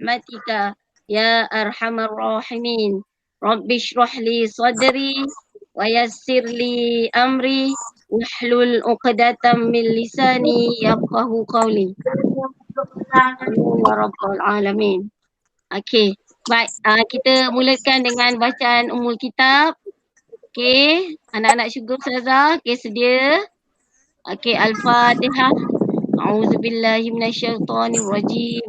برحمتك يا أرحم الراحمين. رب اشرح لي صدري ويسر لي أمري واحلل عقدة من لساني يفقه قولي. Amin ya rabbal alamin. Okey, baik, kita mulakan dengan bacaan Ummul Kitab. Okey, anak-anak syurga Ustazah, okey sedia? Okey, Al-Fatihah. A'udzubillahi minasyaitonirrajim.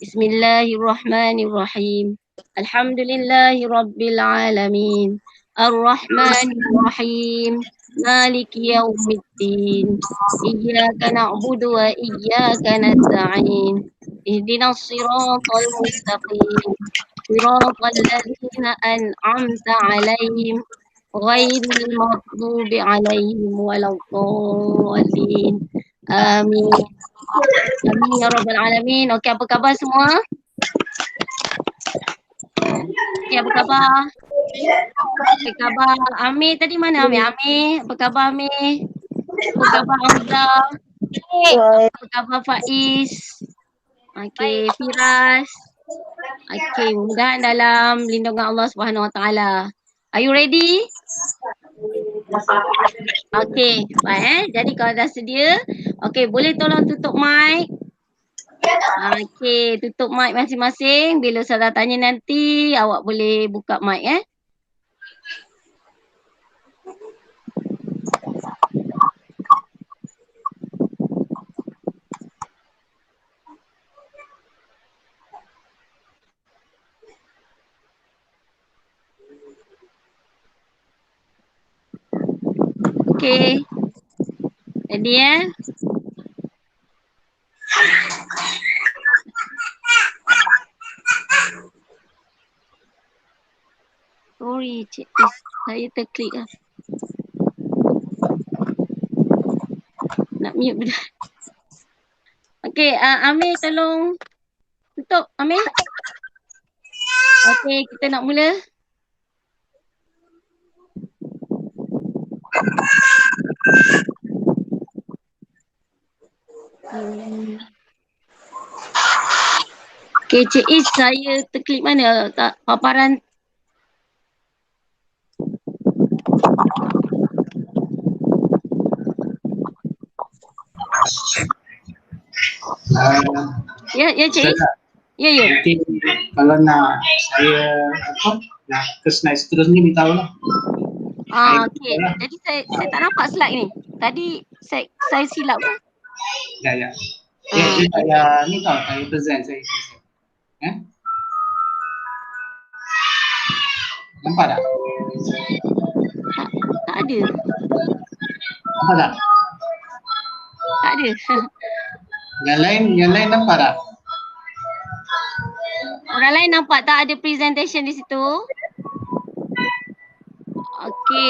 Bismillahirrahmanirrahim. Alhamdulillahi rabbil alamin. Ar-Rahmanir-Rahim. Maliki yaumiddin. Iyyaka na'budu wa iyyaka nasta'in. Ihdinas siratal mustaqim. Siratal ladzina an'amta 'alaihim ghairil maghdubi 'alaihim waladdallin. Amin. Amin ya rabbal alamin. Okey, apa khabar semua? Okey, apa khabar? Apa khabar? Amir tadi mana Amir? Amir, apa khabar Amir? Apa khabar Hamza? Apa khabar Faiz? Okey, Firas. Okey, mudah-mudahan dalam lindungan Allah Subhanahu Wa Taala. Are you ready? Okey, baik Jadi kalau dah sedia, okey boleh tolong tutup mic. Okey, tutup mic masing-masing. Bila Ustazah tanya nanti, awak boleh buka mic Okey. Ready Sorry, Cik Is. Saya terklik lah. Nak mute dah. Okey, Amir tolong tutup. Amir. Okey, kita nak mula. Okey, Cik Is, saya terklik mana? Tak paparan. Ya Cik Is. Ya. Nanti kalau nak saya nak ke slide seterusnya beritahu lah. Okey. Jadi saya tak nampak slide ni. Tadi saya silap ke? Ya. Saya ni tau, saya present saya. Nampak tak? Tak ada. Nampak tak? Tak ada. Yang lain nampak tak? Orang lain nampak tak ada presentation di situ? Okey,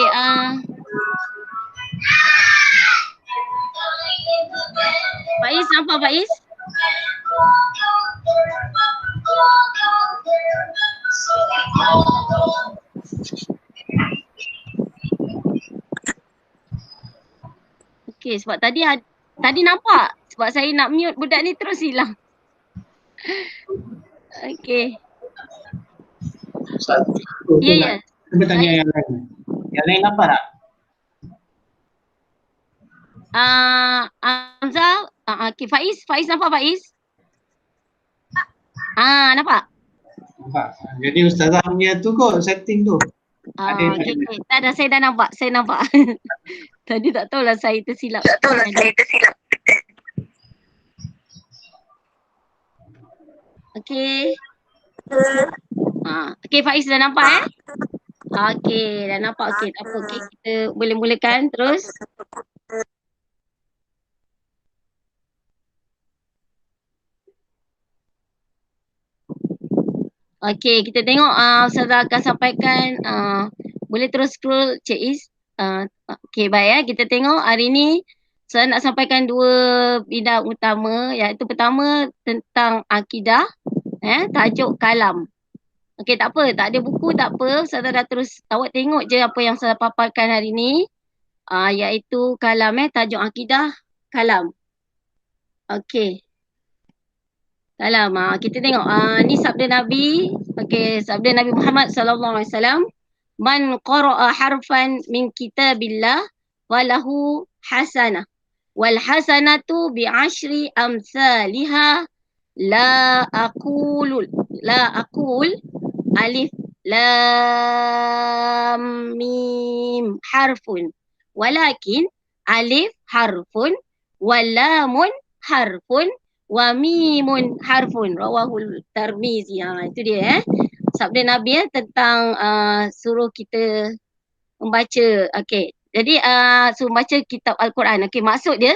Faiz nampak Faiz? Okey, sebab tadi nampak. Sebab saya nak mute budak ni terus hilang. Okey. Ya. Cuba tanya yang lain. Yang lain nampak tak? Hamza, okey, Faiz nampak Faiz? Nampak? Nampak. Jadi Ustazah punya tu kot setting tu. Okey. Tak ada, saya dah nampak. Tadi tak tahulah saya tersilap. Okey. Okey, Faiz dah nampak Okey, dah nampak. Okey, tak apa. Okey, kita boleh mulakan terus. Okey, kita tengok Ustazah akan sampaikan. Boleh terus scroll Cik Is. Okey, baik kita tengok hari ni saya nak sampaikan dua bidang utama, iaitu pertama tentang akidah, tajuk kalam. Okey, tak apa, tak ada buku tak apa, Ustazah dah terus awak tengok je apa yang saya paparkan hari ni, iaitu kalam tajuk akidah kalam. Okey. Kalam. Kita tengok ni sabda Nabi. Okey, sabda Nabi Muhammad sallallahu alaihi wasallam. Man qara'a harfan min kitabillah walahu hasanah. Wal hasanatu bi asyri amsalihha la aqul alif lam mim harfun walakin alif harfun wal lamun harfun wa mimun harfun rawahul Tirmizi. Itu dia sabda Nabi tentang suruh kita membaca. Okey. Jadi suruh baca kitab Al-Quran. Okey, maksud dia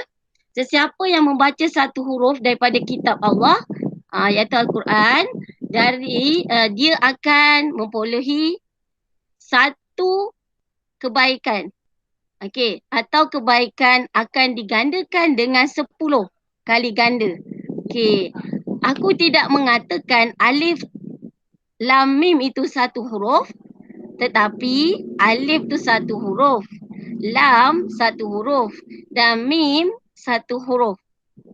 sesiapa yang membaca satu huruf daripada kitab Allah iaitu Al-Quran, dari dia akan memperolehi satu kebaikan. Okey, atau kebaikan akan digandakan dengan 10 kali ganda. Okey, aku tidak mengatakan alif lam mim itu satu huruf, tetapi alif tu satu huruf, lam satu huruf dan mim satu huruf.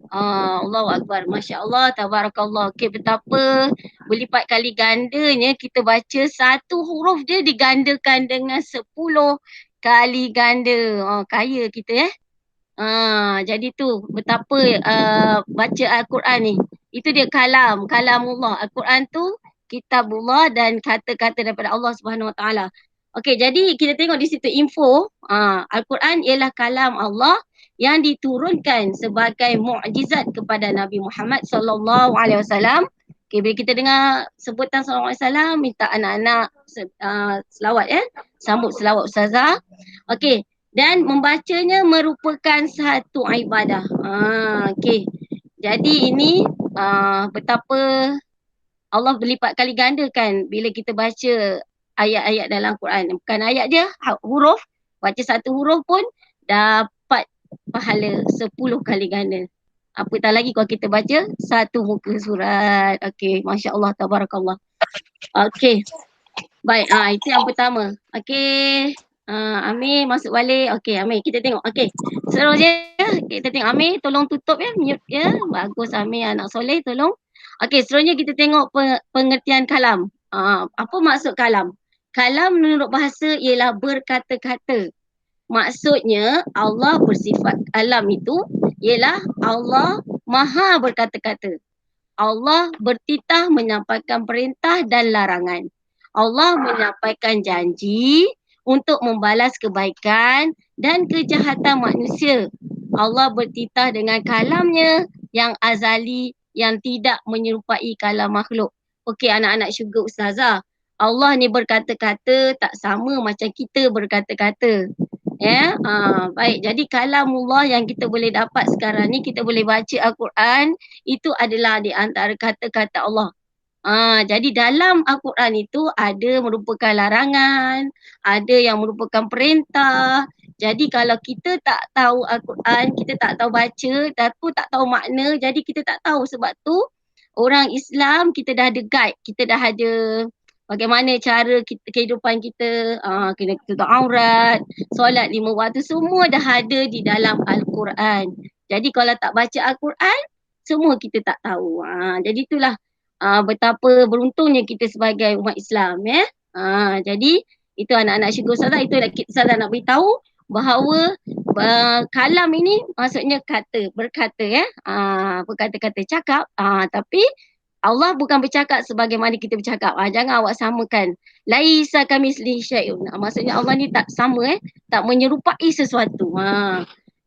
Allahu Akbar. Masya Allah, tabarakallah. Okey, betapa berlipat kali gandanya kita baca satu huruf dia digandakan dengan 10 kali ganda. Kaya kita jadi tu betapa baca Al-Quran ni. Itu dia kalamullah. Al-Quran tu kitabullah dan kata-kata daripada Allah Subhanahu Wa Taala. Okey, jadi kita tengok di situ info. Al-Quran ialah kalam Allah yang diturunkan sebagai mukjizat kepada Nabi Muhammad sallallahu alaihi wasallam. Okey, bila kita dengar sebutan sallallahu alaihi wasallam, minta anak-anak selawat sambut selawat ustazah. Okey, dan membacanya merupakan satu ibadah. Okey. Jadi ini betapa Allah berlipat kali gandakan bila kita baca ayat-ayat dalam Quran. Bukan ayat je, huruf. Baca satu huruf pun dapat pahala 10 kali ganda. Apatah lagi kalau kita baca satu muka surat. Okey, Masya Allah, tabarakallah. Okey. Baik, itu yang pertama. Okey. Amir masuk balik. Okey, Amir kita tengok. Okey. Seterusnya kita tengok Amir tolong tutup mute Bagus Amir, anak soleh, tolong. Okey, seterusnya kita tengok pengertian kalam. Apa maksud kalam? Kalam menurut bahasa ialah berkata-kata. Maksudnya Allah bersifat kalam itu ialah Allah Maha berkata-kata. Allah bertitah menyampaikan perintah dan larangan. Allah menyampaikan janji untuk membalas kebaikan dan kejahatan manusia. Allah bertitah dengan kalamnya yang azali yang tidak menyerupai kalam makhluk. Okey anak-anak syurga ustazah. Allah ni berkata-kata tak sama macam kita berkata-kata. Baik. Jadi kalamullah yang kita boleh dapat sekarang ni, kita boleh baca Al-Quran, itu adalah di antara kata-kata Allah. Jadi dalam Al-Quran itu ada merupakan larangan, ada yang merupakan perintah. Jadi kalau kita tak tahu Al-Quran, kita tak tahu baca, dan pun tak tahu makna, jadi kita tak tahu. Sebab tu orang Islam kita dah ada guide, kita dah ada bagaimana cara kehidupan kita, kena tutup aurat, solat 5 waktu, semua dah ada di dalam Al-Quran. Jadi kalau tak baca Al-Quran, semua kita tak tahu. Jadi itulah betapa beruntungnya kita sebagai umat Islam jadi itu anak-anak syurga ustazah, itu ustazah nak beritahu bahawa kalam ini maksudnya kata, berkata berkata-kata, cakap, tapi Allah bukan bercakap sebagaimana kita bercakap. Jangan awak samakan. Laisa kamitslihi syai'un. Maksudnya Allah ni tak sama tak menyerupai sesuatu.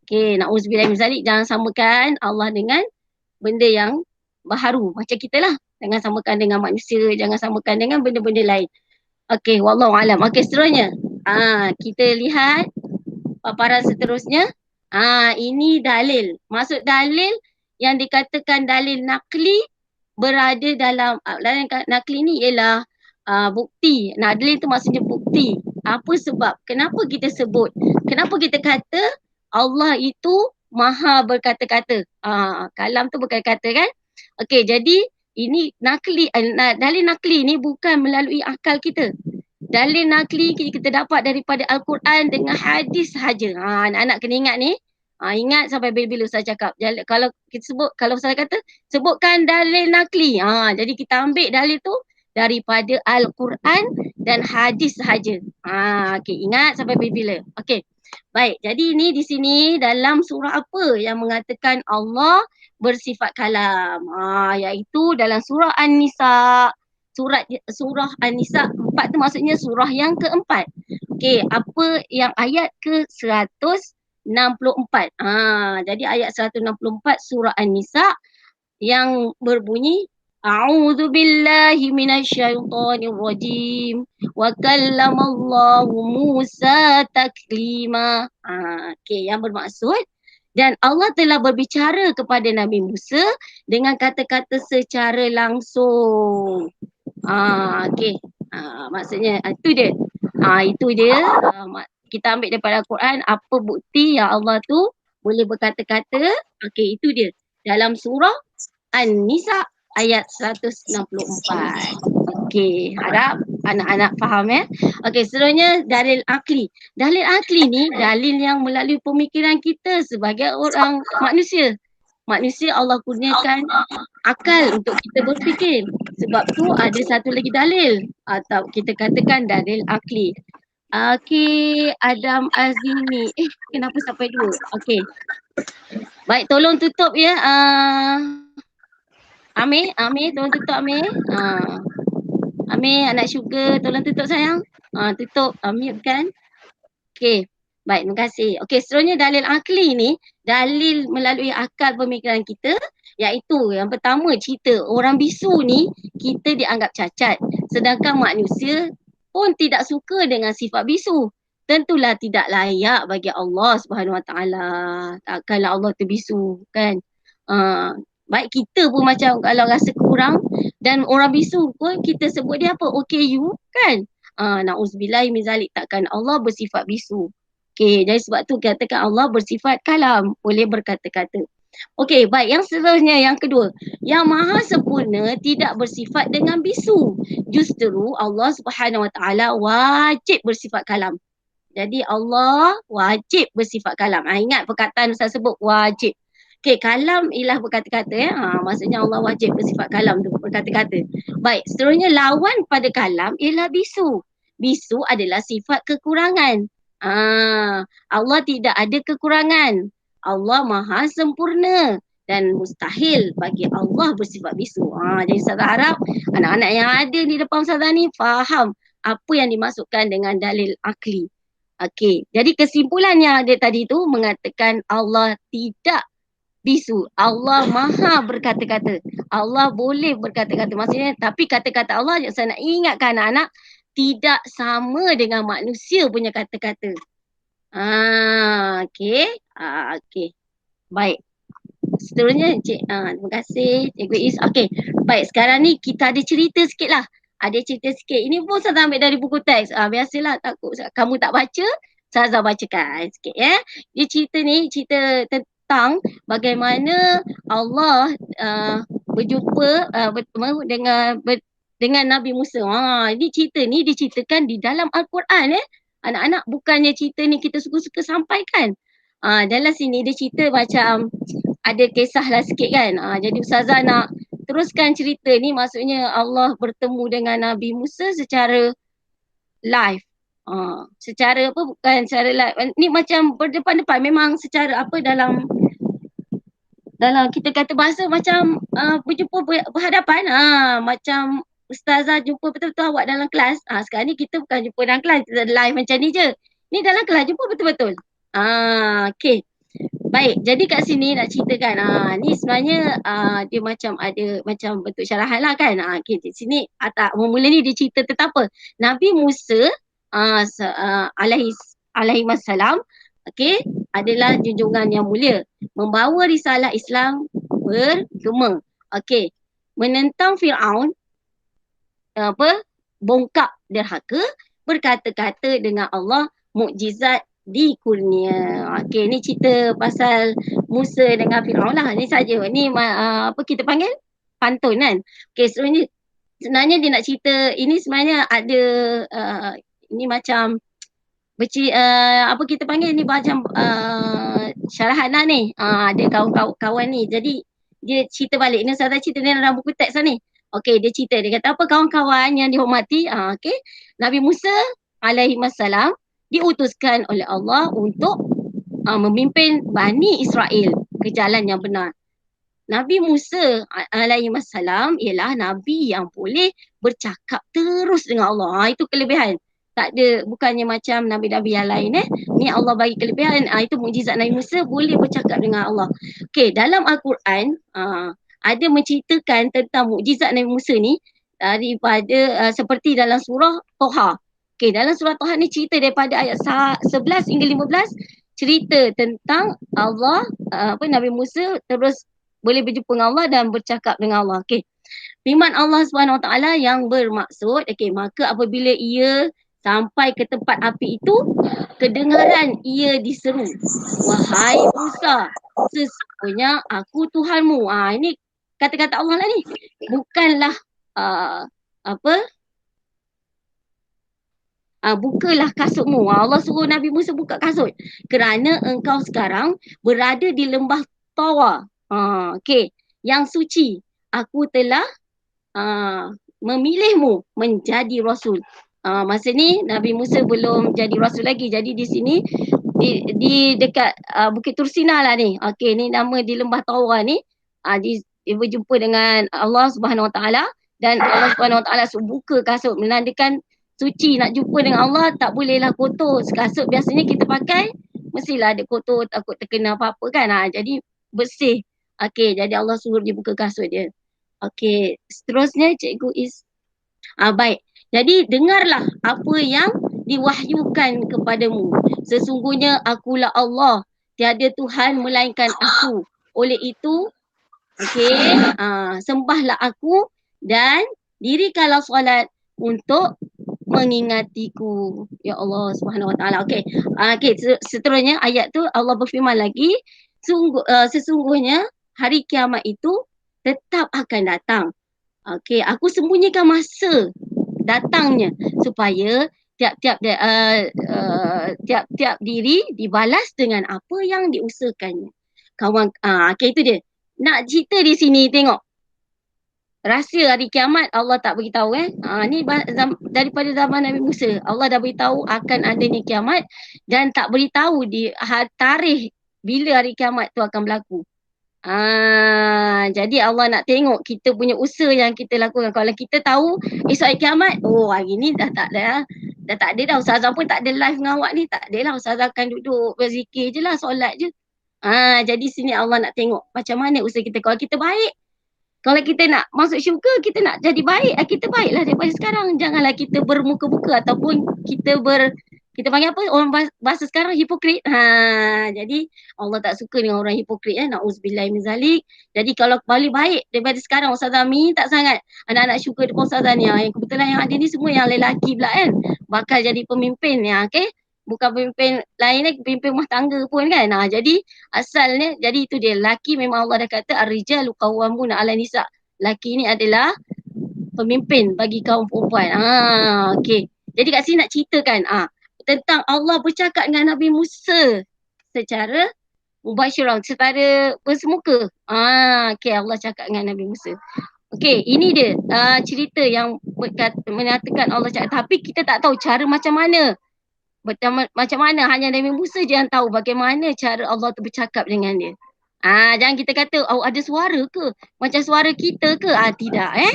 Okey, na'udzubillah min zalik, jangan samakan Allah dengan benda yang baharu macam kita lah. Jangan samakan dengan manusia, jangan samakan dengan benda-benda lain. Okey, wallahu alam. Okey, seterusnya. Kita lihat paparan seterusnya. Ini dalil. Maksud dalil yang dikatakan dalil nakli berada dalam nakli ni ialah bukti. Dalil tu maksudnya bukti. Apa sebab? Kenapa kita sebut? Kenapa kita kata Allah itu maha berkata-kata? Kalam tu berkata-kata kan? Okey, jadi ini nakli, dalil nakli ni bukan melalui akal kita. Dalil nakli kita dapat daripada Al-Quran dengan hadis sahaja. Anak-anak kena ingat ni. Ingat sampai bila-bila Ustaz cakap. Kalau kita sebut, kalau Ustaz kata sebutkan dalil nakli. Jadi kita ambil dalil tu daripada Al-Quran dan hadis sahaja. Okey, ingat sampai bila-bila. Okey. Baik, jadi ini di sini dalam surah apa yang mengatakan Allah bersifat kalam? Iaitu dalam surah An-Nisa. Surah An-Nisa 4 tu maksudnya surah yang keempat. Okey, apa yang ayat ke-164. Jadi ayat 164 surah An-Nisa yang berbunyi A'udzu billahi minasyaitonir rajim wa kallamallahu Musa taklima. Okey, yang bermaksud dan Allah telah berbicara kepada Nabi Musa dengan kata-kata secara langsung. Okey. Maksudnya itu dia. Itu dia. Kita ambil daripada Al-Quran apa bukti yang Allah tu boleh berkata-kata. Okey, itu dia. Dalam surah An-Nisa ayat 164. Okey, harap anak-anak faham ya. Okey, seterusnya dalil akli. Dalil akli ni dalil yang melalui pemikiran kita sebagai orang manusia. Manusia Allah kurniakan akal untuk kita berfikir. Sebab tu ada satu lagi dalil atau kita katakan dalil akli. Okey, Adam Azimi. Kenapa sampai 2? Okey. Baik, tolong tutup ya. Amir, tolong tutup Amir. Amir, anak syurga, tolong tutup sayang. Tutup, mute kan. Okey. Baik, terima kasih. Okey, seterusnya dalil akli ni, dalil melalui akal pemikiran kita, iaitu yang pertama cerita orang bisu ni kita dianggap cacat. Sedangkan manusia pun tidak suka dengan sifat bisu. Tentulah tidak layak bagi Allah Subhanahu Wa Taala. Takkanlah Allah terbisu kan. Baik kita pun macam kalau rasa kurang dan orang bisu pun kita sebut dia apa? OKU kan? Na'udzubillahi min zalik, takkan Allah bersifat bisu. Okey, jadi sebab tu katakan Allah bersifat kalam, boleh berkata-kata. Okey, baik, yang seterusnya yang kedua, yang maha sempurna tidak bersifat dengan bisu. Justru Allah Subhanahu Wa Taala wajib bersifat kalam. Jadi Allah wajib bersifat kalam. Ingat perkataan Ustaz sebut wajib. Okey, kalam ialah berkata-kata ya. Maksudnya Allah wajib bersifat kalam tu, berkata-kata. Baik, seterusnya lawan pada kalam ialah bisu. Bisu adalah sifat kekurangan. Allah tidak ada kekurangan. Allah maha sempurna dan mustahil bagi Allah bersifat bisu. Jadi Ustazah harap anak-anak yang ada di depan Ustazah ni faham apa yang dimaksudkan dengan dalil akli. Okey, jadi kesimpulan yang ada tadi tu mengatakan Allah tidak bisu. Allah maha berkata-kata. Allah boleh berkata-kata. Maksudnya, tapi kata-kata Allah, saya nak ingatkan anak-anak, tidak sama dengan manusia punya kata-kata. Okey. Okey. Baik. Seterusnya, terima kasih Cikgu Is. Okey. Baik, sekarang ni kita ada cerita sikit lah. Ada cerita sikit. Ini pun saya ambil dari buku teks. Biasalah takut kamu tak baca, saya bacakan sikit ya. Dia cerita ni, cerita tentang bagaimana Allah berjumpa dengan Nabi Musa. Ini cerita ni diceritakan di dalam Al-Quran Anak-anak, bukannya cerita ni kita suka-suka sampaikan. Dalam sini dia cerita macam ada kisah lah sikit kan. Jadi Ustazah nak teruskan cerita ni, maksudnya Allah bertemu dengan Nabi Musa secara live. Secara apa, bukan secara live. Ni macam berdepan-depan, memang secara apa dalam kita kata bahasa macam berjumpa berhadapan. Macam Ustazah jumpa betul-betul awak dalam kelas. Sekarang ni kita bukan jumpa dalam kelas, kita live macam ni je. Ni dalam kelas jumpa betul-betul. Okey. Baik, jadi kat sini nak ceritakan. Ni sebenarnya dia macam ada macam bentuk syarahan lah kan. Okey, di sini mula ni dia cerita tentang apa? Nabi Musa alaihi wassalam, okey, adalah junjungan yang mulia, membawa risalah Islam bergema. Okey, menentang Firaun, bongkak derhaka, berkata-kata dengan Allah, mukjizat dikurnia. Okey, ni cerita pasal Musa dengan Firaun lah. Ni saja. Ni apa kita panggil? Pantun kan. Okey, sebenarnya dia nak cerita ini sebenarnya ada ini macam apa kita panggil ni macam syarahan ni. Ada kawan-kawan ni. Jadi dia cerita balik. Ni Ustazah cerita ni dalam buku teks ni. Okey, dia cerita. Dia kata apa kawan-kawan yang dihormati. Okey. Nabi Musa alaihi wassalam diutuskan oleh Allah untuk memimpin Bani Israel ke jalan yang benar. Nabi Musa alaihi wassalam ialah Nabi yang boleh bercakap terus dengan Allah. Itu kelebihan. Tak ada, bukannya macam Nabi-Nabi yang lain Ni Allah bagi kelebihan. Itu mukjizat Nabi Musa boleh bercakap dengan Allah. Okey, dalam Al-Quran ada menceritakan tentang mukjizat Nabi Musa ni daripada seperti dalam surah Toha. Okey, dalam surah Toha ni cerita daripada ayat 11 hingga 15 cerita tentang Allah Nabi Musa terus boleh berjumpa dengan Allah dan bercakap dengan Allah. Okey. Firman Allah SWT yang bermaksud, okey, maka apabila ia sampai ke tempat api itu, kedengaran ia diseru, wahai Musa, sesungguhnya aku Tuhanmu. Ini kata-kata Allah lah ni. Bukanlah bukalah kasutmu. Allah suruh Nabi Musa buka kasut. Kerana engkau sekarang berada di lembah Tawa. Okey, yang suci. Aku telah memilihmu menjadi rasul. Masa ni Nabi Musa belum jadi rasul lagi. Jadi di sini di dekat Bukit Tursina lah ni. Okey, ni nama di lembah Tawa ni. Dia berjumpa dengan Allah Subhanahu Wa Taala dan Allah Subhanahu Wa Taala suruh buka kasut menandakan suci. Nak jumpa dengan Allah tak bolehlah kotor. Kasut biasanya kita pakai mestilah ada kotor, takut terkena apa-apa kan. Jadi bersih. Okey, jadi Allah suruh dia buka kasut dia. Okey, seterusnya Cikgu Is. Baik. Jadi dengarlah apa yang diwahyukan kepadamu. Sesungguhnya akulah Allah. Tiada Tuhan melainkan aku. Oleh itu, okey, sembahlah aku dan dirikanlah solat untuk mengingatiku. Ya Allah Subhanahu Wa Taala. Okey. Seterusnya ayat tu Allah berfirman lagi, sesungguhnya hari kiamat itu tetap akan datang. Okey, aku sembunyikan masa datangnya supaya tiap-tiap diri dibalas dengan apa yang diusahakannya. Kawan, okey, itu dia. Nak cerita di sini, tengok. Rahsia hari kiamat Allah tak beritahu ni daripada zaman Nabi Musa. Allah dah beritahu akan adanya kiamat dan tak beritahu di tarikh bila hari kiamat tu akan berlaku. Jadi Allah nak tengok kita punya usaha yang kita lakukan. Kalau kita tahu esok hari kiamat, hari ni dah tak ada dah. Ustazah pun tak ada live dengan awak ni, tak ada lah. Ustazah akan duduk berzikir je lah, solat je. Jadi sini Allah nak tengok macam mana usaha kita. Kalau kita baik, kalau kita nak masuk syurga, kita nak jadi baik, kita baiklah daripada sekarang. Janganlah kita bermuka-muka ataupun kita panggil apa? Orang bahasa sekarang hipokrit. Jadi Allah tak suka dengan orang hipokrit. Na'udzubillah min zalik. Jadi kalau balik baik daripada sekarang, Ustazah Mi tak sangat anak-anak syurga depan Ustazah ni. Yang kebetulan yang ada ni semua yang lelaki pula kan. Bakal jadi pemimpin ya, okey. Bukan pemimpin lain pemimpin rumah tangga pun kan. Jadi asalnya, jadi itu dia. Lelaki memang Allah dah kata ar-rijalu qawwamuna 'ala nisa. Lelaki ni adalah pemimpin bagi kaum perempuan. Okey. Jadi kat sini nak ceritakan tentang Allah bercakap dengan Nabi Musa secara mubasyirah, secara bersemuka. Okey, Allah cakap dengan Nabi Musa. Okey, ini dia cerita yang menyatakan Allah cakap. Tapi kita tak tahu cara macam mana. Macam mana, hanya Nabi Musa je yang tahu bagaimana cara Allah tu bercakap dengan dia. Jangan kita kata, ada suara ke? Macam suara kita ke? Tidak ya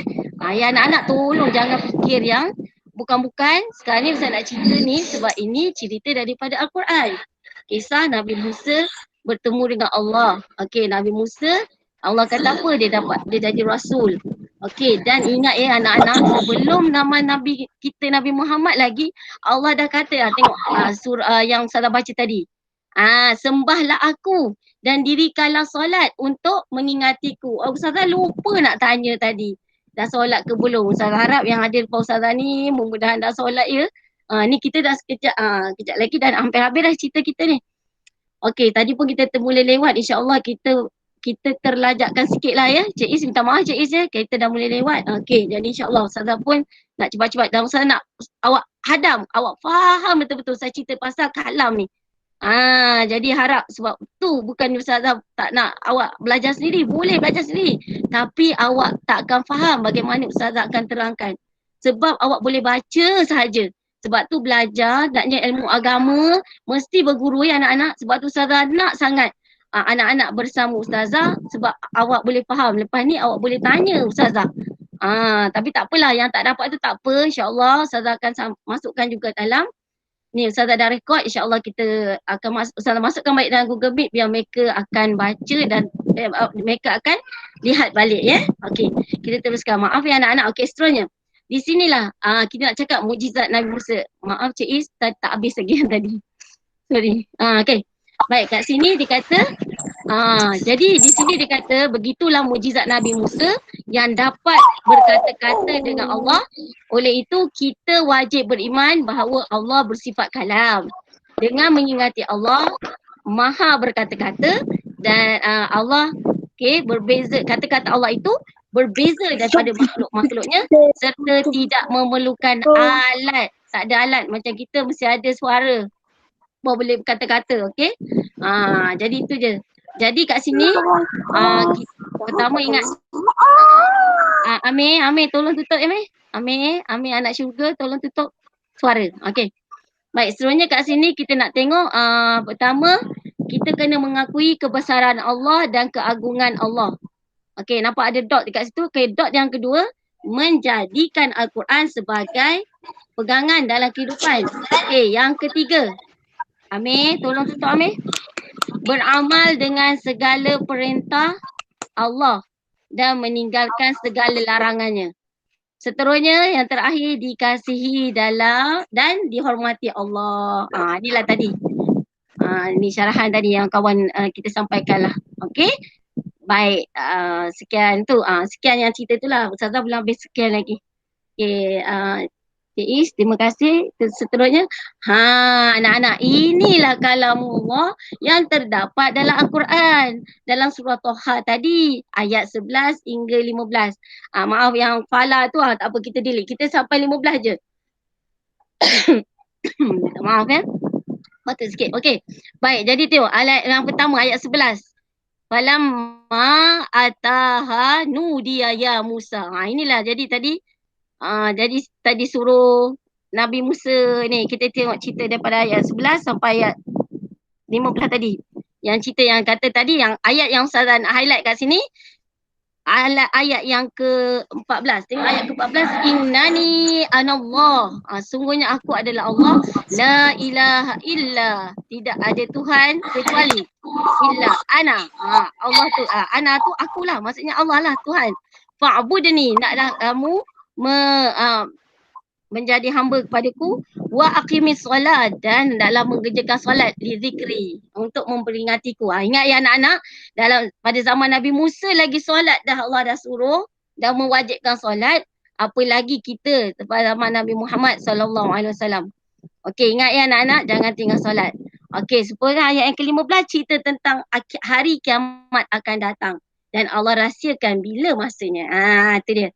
anak-anak tolong jangan fikir yang bukan-bukan. Sekarang ni saya nak cerita ni sebab ini cerita daripada Al-Quran. Kisah Nabi Musa bertemu dengan Allah. Okey, Nabi Musa, Allah kata apa? Dia jadi rasul. Okey, dan ingat anak-anak, sebelum nama Nabi kita Nabi Muhammad lagi, Allah dah kata, tengok surah yang saya baca tadi. Sembahlah aku dan dirikanlah solat untuk mengingatiku. Ustazah lupa nak tanya tadi. Dah solat ke belum? Ustazah harap yang ada depan Ustazah ni mudah-mudahan dah solat ya. Ni kita dah kejap lagi dan hampir habis dah cerita kita ni. Okey, tadi pun kita mula lewat, insya-Allah kita terlajakkan sikit lah ya. Cik Is minta maaf Cik Is ya. Kita dah mula lewat. Okey, jadi insya-Allah Ustazah pun nak cepat-cepat. Dan Ustazah nak awak hadam, awak faham betul-betul saya cerita pasal kalam ni. Jadi harap sebab tu bukan Ustazah tak nak awak belajar sendiri. Boleh belajar sendiri. Tapi awak tak akan faham bagaimana Ustazah akan terangkan. Sebab awak boleh baca sahaja. Sebab tu belajar, naknya ilmu agama, mesti berguru ya anak-anak. Sebab tu Ustazah nak sangat anak-anak bersama Ustazah sebab awak boleh faham. Lepas ni awak boleh tanya Ustazah. Tapi tak apalah, yang tak dapat tu tak apa. InsyaAllah Ustazah akan masukkan juga dalam ni. Ustazah dah rekod, insyaAllah kita akan Ustazah masukkan balik dalam Google Meet biar mereka akan baca dan mereka akan lihat balik ya. Okey, kita teruskan. Maaf ya anak-anak. Okey, seterusnya. Di sinilah kita nak cakap mukjizat Nabi Musa. Maaf Cik Is, tak habis lagi yang tadi. Sorry. Okey. Baik, kat sini dia kata jadi di sini dia kata begitulah mukjizat Nabi Musa yang dapat berkata-kata dengan Allah. Oleh itu kita wajib beriman bahawa Allah bersifat kalam. Dengan mengingati Allah Maha berkata-kata dan Allah berbeza, kata-kata Allah itu berbeza daripada makhluk-makhluknya serta tidak memerlukan alat. Tak ada alat macam kita mesti ada suara baru boleh berkata-kata, okey? Jadi itu je. Jadi kat sini pertama ingat Amir tolong tutup Amir anak syurga tolong tutup suara. Okey. Baik, seterusnya kat sini kita nak tengok pertama kita kena mengakui kebesaran Allah dan keagungan Allah. Okey, nampak ada dot dekat situ. Okey, dot yang kedua menjadikan Al-Quran sebagai pegangan dalam kehidupan. Okey, yang ketiga Amir, tolong tutup Amir. Beramal dengan segala perintah Allah dan meninggalkan segala larangannya. Seterusnya yang terakhir dikasihi dalam dan dihormati Allah. Inilah tadi. Ini syarahan tadi yang kawan kita sampaikan lah. Okey. Baik, sekian tu. Sekian yang cerita tu lah. Ustazah belum habis sekian lagi. Okey, Cik Is, terima kasih. Seterusnya, anak-anak, inilah kalamullah yang terdapat dalam Al-Quran. Dalam surah Toha tadi, ayat 11 hingga 15. Maaf yang fala tu, tak apa kita delete. Kita sampai 15 je. Maaf ya. Patut sikit. Okey. Baik, jadi tengok ayat yang pertama, ayat 11. Falamma ataha nudiya ya Musa. Inilah jadi tadi. Jadi tadi suruh Nabi Musa ni, kita tengok cerita daripada ayat 11 sampai ayat 15 tadi. Yang cerita yang kata tadi, yang ayat yang Ustazah nak highlight kat sini, ayat yang ke-14. Tengok ayat ke-14. Innani anallah. Sungguhnya aku adalah Allah. La ilaha illa. Tidak ada Tuhan kecuali illa ana. Allah tu, ana tu akulah. Maksudnya Allah lah Tuhan. Fa'budni. Naklah kamu menjadi hamba kepadaku, wa aqimis solat, dan dalam mengerjakan solat li zikri, untuk memperingatiku. Ingat ya anak-anak, dalam pada zaman Nabi Musa lagi solat dah Allah dah suruh dan mewajibkan solat, apa lagi kita pada zaman Nabi Muhammad sallallahu alaihi wasallam. Okey, ingat ya anak-anak, jangan tinggal solat. Okey, supaya ayat yang ke-15 cerita tentang hari kiamat akan datang dan Allah rahsiakan bila masanya. Itu dia.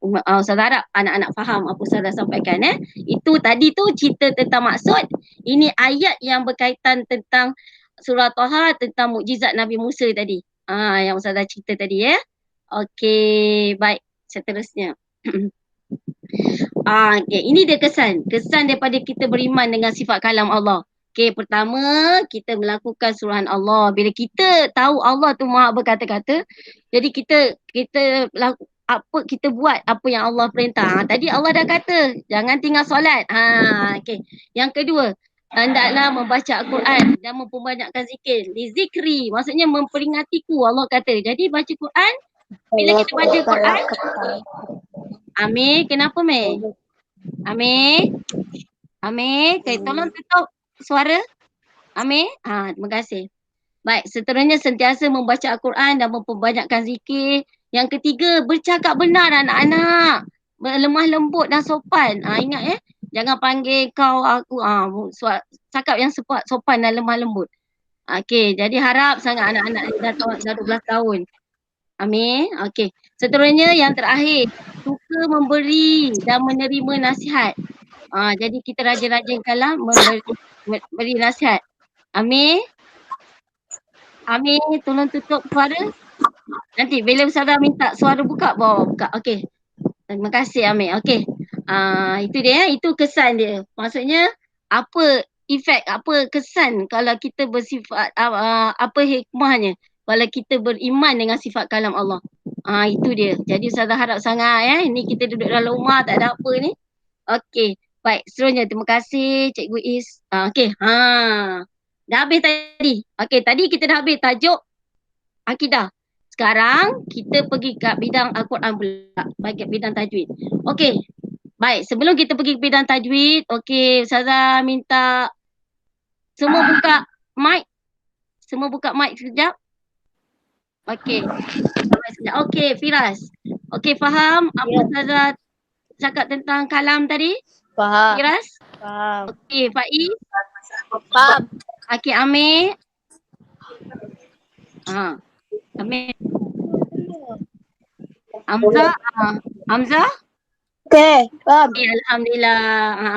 Ustazah harap anak-anak faham apa Ustazah sampaikan. Itu tadi tu cerita tentang maksud. Ini ayat yang berkaitan tentang surah Toha, tentang mukjizat Nabi Musa tadi. Yang Ustazah cerita tadi ya. Okey, baik. Seterusnya. Ini dia kesan. Kesan daripada kita beriman dengan sifat kalam Allah. Okey, pertama kita melakukan suruhan Allah. Bila kita tahu Allah tu Maha berkata-kata, jadi kita apa kita buat apa yang Allah perintah. Tadi Allah dah kata jangan tinggal solat. Okey. Yang kedua, hendaklah membaca Al-Quran dan memperbanyakkan zikir. Li zikri, maksudnya memperingatiku, Allah kata. Jadi baca Quran, bila kita baca Quran, Amir, kenapa Mei? Amir, tolong tutup suara. Amir, terima kasih. Baik, seterusnya sentiasa membaca Al-Quran dan memperbanyakkan zikir. Yang ketiga, bercakap benar anak-anak. Lemah lembut dan sopan. Ingat ya. Jangan panggil kau, aku. Cakap yang sopan dan lemah lembut. Okey, jadi harap sangat anak-anak dah 12 tahun. Amin. Okey. Seterusnya yang terakhir, suka memberi dan menerima nasihat. Jadi kita rajin-rajinkanlah memberi nasihat. Amir, tolong tutup suara. Nanti bila Ustazah minta suara buka, bawa buka. Okey. Terima kasih Amir. Okey. Itu dia, itu kesan dia. Maksudnya apa efek, apa kesan kalau kita bersifat, apa hikmahnya kalau kita beriman dengan sifat kalam Allah. Itu dia. Jadi Ustazah harap sangat ya. Ni kita duduk dalam rumah tak ada apa ni. Okey. Baik, seterusnya terima kasih Cikgu Is. Okey. Dah habis tadi. Okey, tadi kita dah habis tajuk akidah. Sekarang kita pergi ke bidang Al-Quran pula, baik bidang tajwid. Okey. Baik, sebelum kita pergi ke bidang tajwid, okey, Ustazah minta semua buka mic. Semua buka mic sekejap. Okey. Okey, Firas. Okey, faham apa Ustazah cakap tentang kalam tadi? Faham. Firas? Faham. Okey, Faiz? Faham. Okey, Amir? Amir. Hamzah? Hamzah? Okey, faham. Alhamdulillah.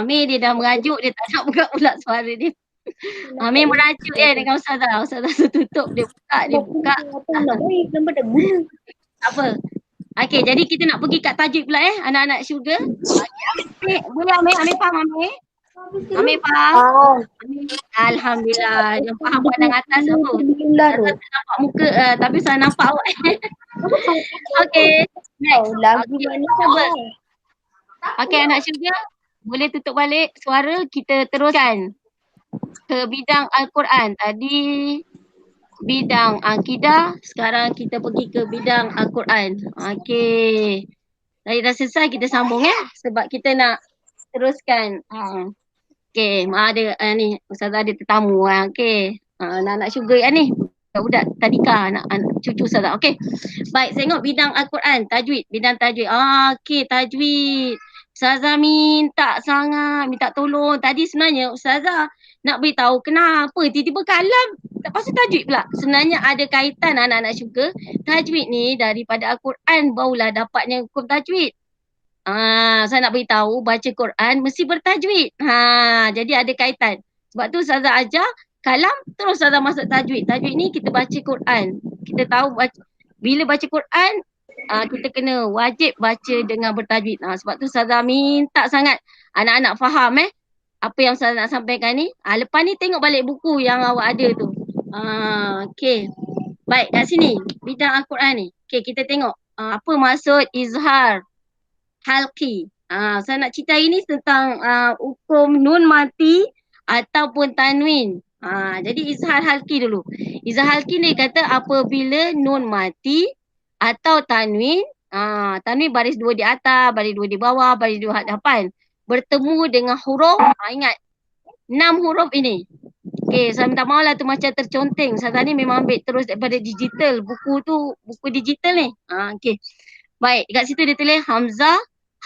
Amir dia dah merajuk, dia tak nak buka pula suara dia. Amir merajuk dengan Ustazah. Ustazah tutup, dia buka. Apa? Okey, jadi kita nak pergi kat tajwid pula anak-anak syurga. Amir, boleh Amir faham Amir? Amir faham? Alhamdulillah. Dia faham pandang atas apa. Saya tak nampak muka tapi saya nampak awak. Okey. Next. Okey anak syurga, boleh tutup balik suara, kita teruskan ke bidang Al-Quran. Tadi bidang akidah, sekarang kita pergi ke bidang Al-Quran. Okey. Tadi dah selesai, kita sambung sebab kita nak teruskan. Okey, ada ni Ustazah ada tetamu. Okey. Anak-anak syurga ni. Budak tadika, anak cucu Ustazah. Okey. Baik, tengok bidang Al-Quran, tajwid, bidang tajwid. Okey, tajwid. Ustazah minta sangat, minta tolong. Tadi sebenarnya Ustazah nak beritahu kenapa tiba-tiba kalam pasal tajwid pula. Sebenarnya ada kaitan anak-anak syurga. Tajwid ni daripada Al-Quran barulah dapatnya hukum tajwid. Saya nak beritahu baca Quran mesti bertajwid. Jadi ada kaitan. Sebab tu Ustazah ajar kalam terus Ustazah masuk tajwid. Tajwid ni kita baca Quran. Kita tahu bila baca Quran kita kena wajib baca dengan bertajwid. Sebab tu Ustazah minta sangat anak-anak faham apa yang Ustazah nak sampaikan ni. Lepas ni tengok balik buku yang awak ada tu. Okey. Baik, kat sini bidang Al-Quran ni. Okey, kita tengok apa maksud izhar halqi. Saya nak cerita hari ni tentang hukum nun mati ataupun tanwin. Jadi izhar halqi dulu. Izhar halqi ni kata apabila nun mati atau tanwin, tanwin baris 2 di atas, baris 2 di bawah, baris 2 hadapan, bertemu dengan huruf, ingat 6 huruf ini. Okey, saya minta maaf lah tu macam terconteng. Saya ni memang ambil terus daripada digital. Buku tu, buku digital ni. Okey. Baik, kat situ dia tulis hamzah,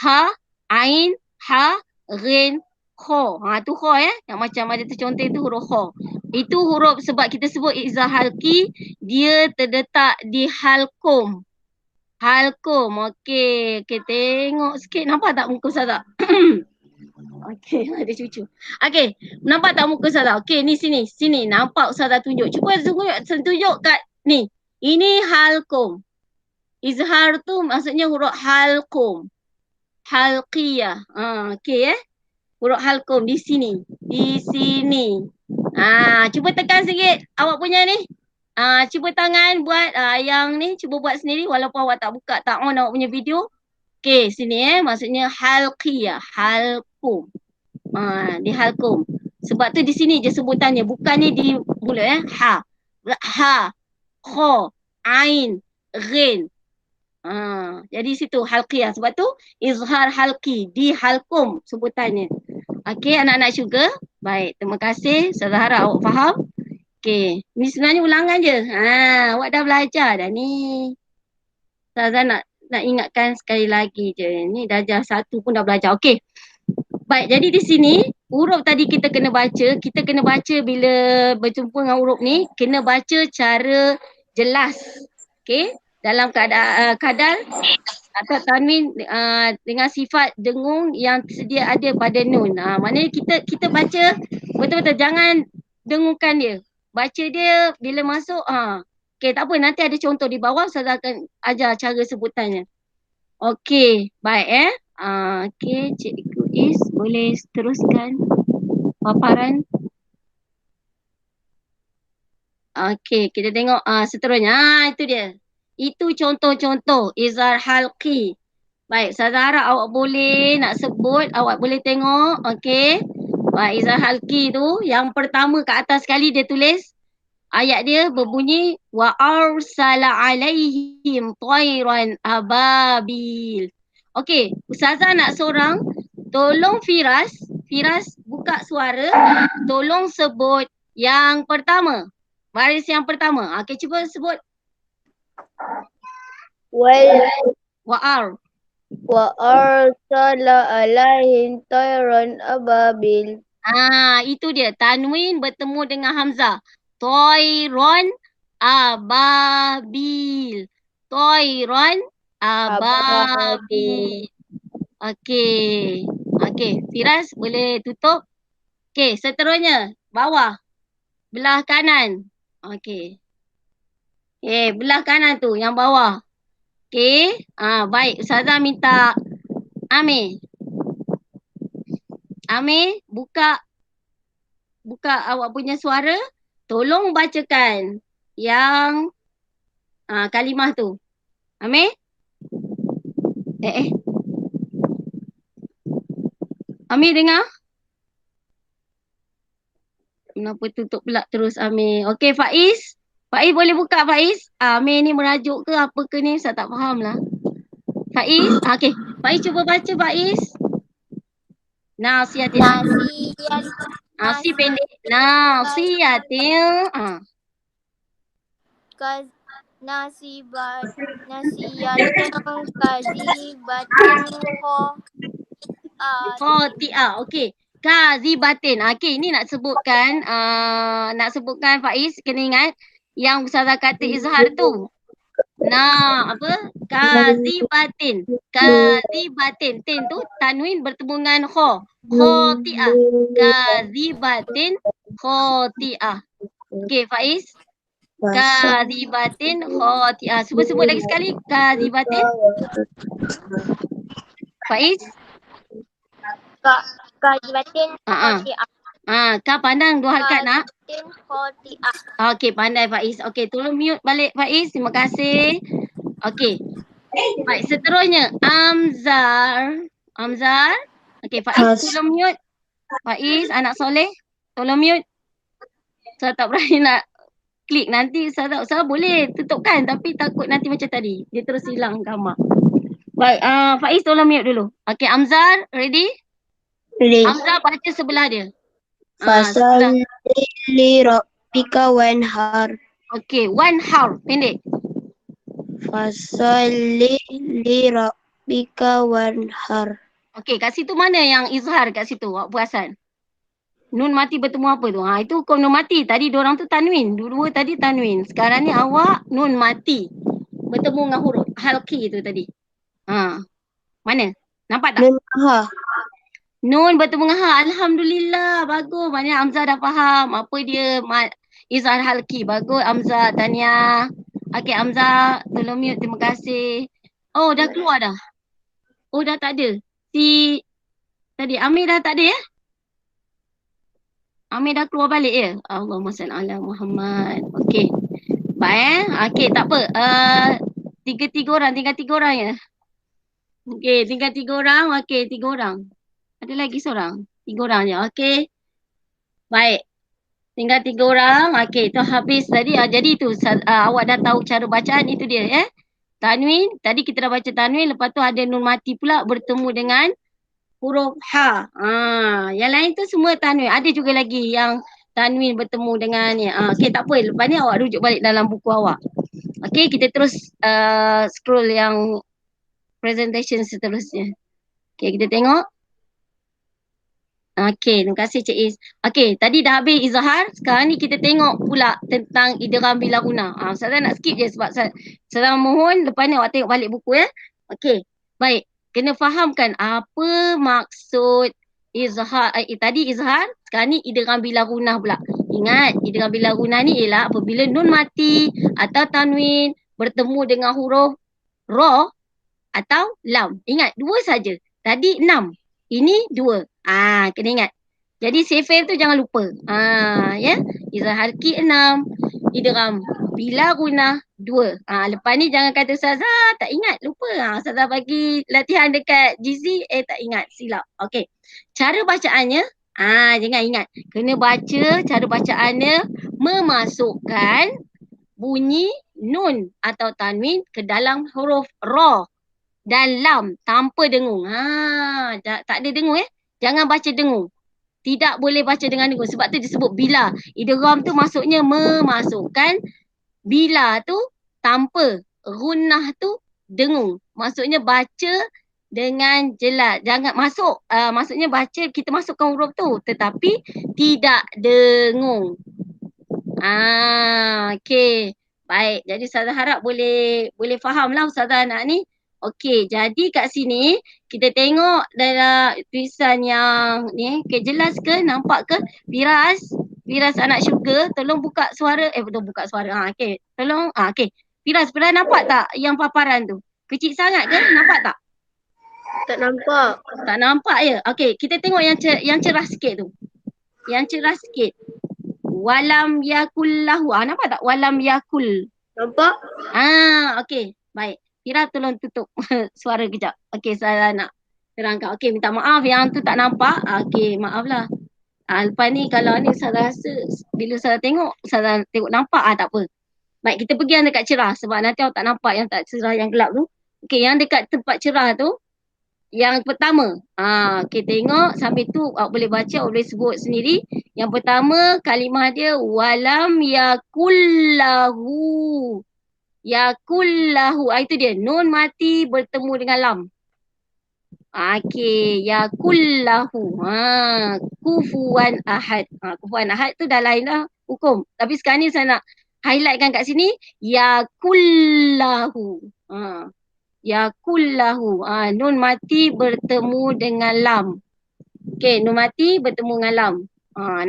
ha, ain, ha, ghin, kho. Tu kho yang macam ada terconteng tu huruf kho. Itu huruf sebab kita sebut izhar halqi, dia terletak di halqum. Halqum. Okey, tengok sikit. Nampak tak muka Ustazah? Okey, ada cucu. Okey, nampak tak muka Ustazah? Okey, ni sini. Nampak Ustazah tunjuk. Cuba tunjuk kat ni. Ini halqum. Izhar tu maksudnya huruf halqum. Halqiyah. Okey huruf halqum di sini. Cuba tekan sikit awak punya ni. Cuba tangan buat yang ni, cuba buat sendiri walaupun awak tak buka, tak on awak punya video. Okey, sini maksudnya halqiyah, halqum. Di halqum. Sebab tu di sini je sebutannya, bukan ni di mulut ha, kha, ain, ghin. Jadi situ halqiyah. Sebab tu izhar halqi, di halqum sebutannya. Okey anak-anak syurga. Baik, terima kasih. Saya harap awak faham. Okey, ni sebenarnya ulangan je. Awak dah belajar dah ni. Saya nak ingatkan sekali lagi je. Ni darjah 1 pun dah belajar. Okey. Baik, jadi di sini huruf tadi kita kena baca. Kita kena baca bila berjumpa dengan huruf ni, kena baca cara jelas. Okey. Dalam keadaan kadar atau tanwin dengan sifat dengung yang sedia ada pada nun. Maknanya kita baca betul-betul, jangan dengukan dia. Baca dia bila masuk. Okay, tak apa. Nanti ada contoh di bawah. Saya akan ajar cara sebutannya. Okay, baik okay, Cikgu Is boleh teruskan paparan. Okay, kita tengok seterusnya. Itu dia. Itu contoh-contoh izhar halqi. Baik, Ustazah harap awak boleh nak sebut, awak boleh tengok. Okay. Baik, izhar halqi tu yang pertama kat atas sekali dia tulis ayat dia berbunyi wa arsala alaihim tayran ababil. Okey, Ustazah nak seorang tolong Firas buka suara, tolong sebut yang pertama. Baris yang pertama. Okey, cuba sebut wa arsala alaihim tayran ababil. Itu dia. Tanwin bertemu dengan hamzah. Tayran ababil. Tayran ababil. Okey. Okey, Firas boleh tutup. Okey, seterusnya bawah. Belah kanan. Okey. Belah kanan tu yang bawah. Okey. Baik, Ustazah minta Amir. Amir, buka awak punya suara. Tolong bacakan yang kalimah tu. Amir? Amir dengar? Kenapa tutup pula terus Amir? Okey, Faiz. Faiz boleh buka Faiz? Amir ni merajuk ke apa ke ni? Saya tak faham lah. Faiz? Okey. Faiz cuba baca Faiz. Nasiyatin. Nasi pendek. Nasiyatin. Nasiyatin kazibatin khoti'ah. Okey. Kazibatin. Okey, ini nak sebutkan Faiz kena ingat yang Ustazah kata izhar tu. Kazibatin. Kazibatin. Tin tu tanwin bertemu dengan kha. Khoti'ah. Kazibatin khoti'ah. Okey, Faiz. Kazibatin khoti'ah. Cuba sebut lagi sekali. Kazibatin. Faiz. kazibatin khoti'ah. Kau pandang dua harakat nak? Khoti'ah. Okey, pandai Faiz. Okey, tolong mute balik Faiz. Terima kasih. Okey. Baik, seterusnya Amzar. Okey, Faiz tolong mute. Faiz, anak soleh. Tolong mute. Saya tak berani nak klik. Nanti saya boleh tutupkan tapi takut nanti macam tadi. Dia terus hilang gambar. Baik, Faiz tolong mute dulu. Okey, Amzar, ready? Ready. Amzar baca sebelah dia. Fasalli li rabbika wanhar. Okey, wanhar, pendek. Fasalli li rabbika wanhar. Okey, kat situ mana yang izhar kat situ? Awak perasan? Nun mati bertemu apa tu? Itu hukum nun mati. Tadi diorang tu tanwin. Dua tadi tanwin. Sekarang ni awak nun mati. Bertemu dengan huruf halqi tu tadi. Mana? Nampak tak? Nun bertemu dengan ha. Alhamdulillah. Bagus. Maknanya Amzah dah faham apa dia izhar halqi. Bagus Amzah. Tahniah. Okey Amzah. Tolong mute. Terima kasih. Oh dah keluar dah. Oh dah tak ada. Tadi Amir dah tak ada ya? Amir dah keluar balik ya? Allahumma salli ala Muhammad. Okey. Baik okey tak apa. Tinggal tiga orang ya? Okey, tinggal 3 orang. Okey, 3 orang. Ada lagi seorang? 3 orang je. Okey. Baik. Tinggal 3 orang. Okey, tu habis tadi. Jadi tu awak dah tahu cara bacaan itu dia ya. Tanwin, tadi kita dah baca tanwin, lepas tu ada nun mati pula bertemu dengan huruf ha. Yang lain tu semua tanwin. Ada juga lagi yang tanwin bertemu dengan ni. Okey, tak apa. Lepas ni awak rujuk balik dalam buku awak. Okey, kita terus scroll yang presentation seterusnya. Okey, kita tengok. Okey, terima kasih Cik Is. Okey, tadi dah habis izhar. Sekarang ni kita tengok pula tentang idgham bila guna. Ustazah nak skip je sebab saya mohon lepas ni awak tengok balik buku ya. Okey, baik. Kena fahamkan apa maksud izhar. Tadi izhar, sekarang ni idgham bila guna pula. Ingat, idgham bila guna ni ialah apabila nun mati atau tanwin bertemu dengan huruf ra atau lam. Ingat, dua saja. Tadi 6. Ini 2. Kena ingat. Jadi sefir tu jangan lupa. Ya. Izhar harki 6. Idgham bila guna 2. Lepas ni jangan kata Ustazah tak ingat, lupa. Ustazah bagi latihan dekat GZ, tak ingat, silap. Okey. Cara bacaannya, jangan ingat. Kena baca cara bacaannya memasukkan bunyi nun atau tanwin ke dalam huruf ra dan lam tanpa dengung. Tak ada dengung Jangan baca dengung. Tidak boleh baca dengan dengung. Sebab tu disebut bila. Idgham tu maksudnya memasukkan, bila tu tanpa, gunnah tu dengung. Maksudnya baca dengan jelas. Jangan masuk, maksudnya baca kita masukkan huruf tu tetapi tidak dengung. Okey. Baik. Jadi Ustazah harap boleh faham lah Ustazah nak ni. Okey, jadi kat sini kita tengok dalam tulisan yang ni, jelas ke, nampak ke? Firas anak syurga, tolong buka suara, betul buka suara. Okey, tolong, okey. Firas, pernah nampak tak yang paparan tu? Kecil sangat ke? Nampak tak? Tak nampak. Tak nampak ya? Okey, kita tengok yang cerah sikit tu. Yang cerah sikit. Walam yakul lahu. Nampak tak? Walam yakul. Nampak? Okey, baik. Fira tolong tutup suara kejap. Okey, saya nak terangkan. Okey, minta maaf yang tu tak nampak. Okey, maaflah. Lepas ni kalau ni saya rasa bila saya tengok nampak tak apa. Baik, kita pergi yang dekat cerah sebab nanti awak tak nampak yang tak cerah, yang gelap tu. Okey, yang dekat tempat cerah tu yang pertama. Okey, tengok sambil tu awak boleh baca, awak boleh sebut sendiri. Yang pertama kalimah dia walam yakullahu. Yakullahu. Itu dia. Nun mati bertemu dengan lam. Okey. Yakullahu. Kufuwan ahad. Kufuwan ahad tu dah lain dah hukum. Tapi sekarang ni saya nak highlightkan kat sini. Yakullahu. Yakullahu. Nun mati bertemu dengan lam. Okey. Nun mati bertemu dengan lam.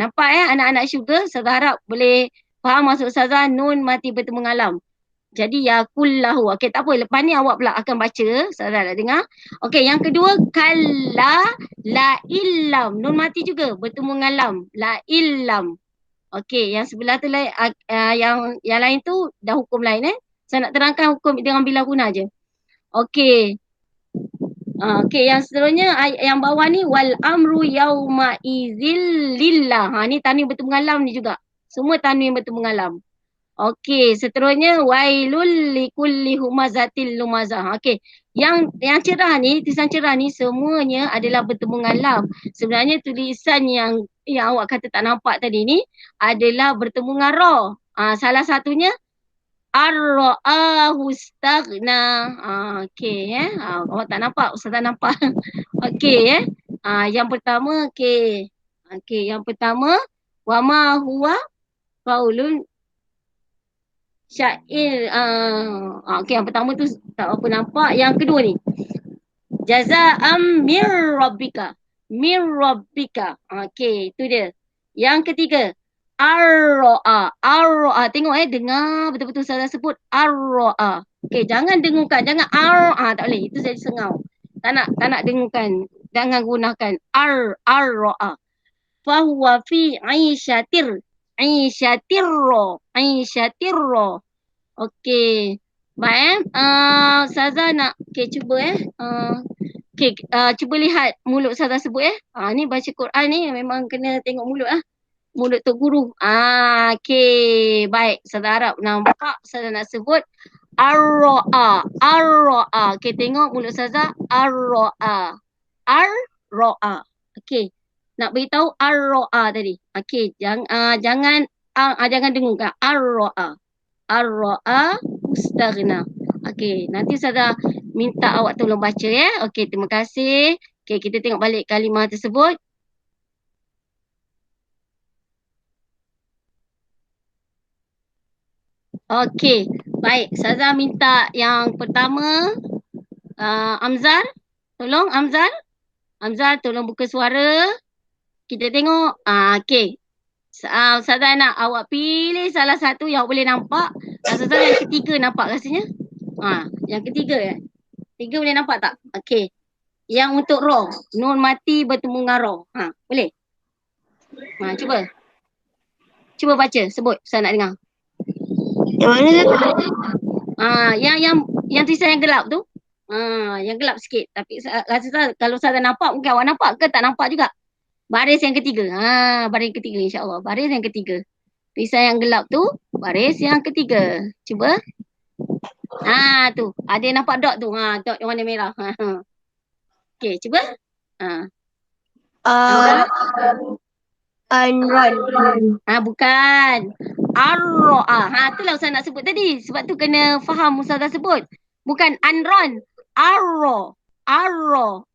Nampak anak-anak syurga? Saya harap boleh faham maksud Ustazah nun mati bertemu dengan lam. Jadi yakullahu. Okey, tak apa. Lepas ni awak pula akan baca. Saya nak dengar. Okey, yang kedua kalla la illam. Nun mati juga bertemu dengan lam. La illam. Okey, yang sebelah tu lain, yang lain tu dah hukum lain Saya nak terangkan hukum dengan bila guna je. Okey. Okey, yang seterusnya yang bawah ni wal amru yauma idzil lillah. Ni tanwin bertemu dengan lam ni juga. Semua tanwin bertemu dengan lam. Okey, seterusnya wailul likulli humazatil lumazah. Okey. Yang cerah ni, tulisan cerah ni semuanya adalah bertemu dengan lam. Sebenarnya tulisan yang awak kata tak nampak tadi ni adalah bertemu dengan ra. Salah satunya ar-ra'ahu istaghna. Okey awak tak nampak, Ustazah nampak. Okey yang pertama okey. Okey, yang pertama wama huwa qaulun syair. Okey, yang pertama tu tak apa nampak. Yang kedua ni jazaa'am mir rabbika. Mir rabbika. Okey, itu dia. Yang ketiga ar-ra'a. Ar-ra'a. Tengok dengar betul-betul saya sebut ar-ra'a. Okey, jangan dengungkan. Jangan tak boleh. Itu saya sengau. Tak nak dengungkan. Jangan gunakan ar-ra'a. Fahuwa fi 'aisyatir. Aisyatirro. Okey. Baik Ustazah nak cuba cuba lihat mulut Ustazah sebut ni baca Quran ni memang kena tengok mulut mulut Tok Guru. Okey. Baik. Ustazah harap nampak Ustazah nak sebut ar-ra'a. Ar-ra'a. Okey, tengok mulut Ustazah ar-ra'a. Ar-ra'a. Okey. Nak beritahu ar-ra'a tadi. Okey, jangan dengungkan. Ar-ra'a. Ar-ra'a ustaghna. Okey, nanti Ustazah minta awak tolong baca Okey, terima kasih. Okey, kita tengok balik kalimah tersebut. Okey, baik. Ustazah minta yang pertama Amzal. Tolong Amzal. Amzal tolong buka suara. Kita tengok. Okey. Ustazah nak awak pilih salah satu yang boleh nampak. Ustazah yang ketiga nampak rasanya? Yang ketiga ya. Tiga boleh nampak tak? Okey. Yang untuk roh, nun mati bertemu dengan roh. Boleh? Cuba. Cuba baca, sebut. Saya nak dengar. Yang mana tu? Yang tulisan yang gelap tu. Yang gelap sikit. Tapi rasa kalau saya nampak, mungkin awak nampak ke tak nampak juga. Baris yang ketiga. Baris yang ketiga insya-Allah. Baris yang ketiga. Tulisan yang gelap tu, baris yang ketiga. Cuba. Tu. Ada yang nampak dot tu. Dot yang warna merah. Okey, cuba. Anron. Bukan. Arro. Itulah Ustaz nak sebut tadi. Sebab tu kena faham Ustazah sebut. Bukan Anron. Arro. Arro.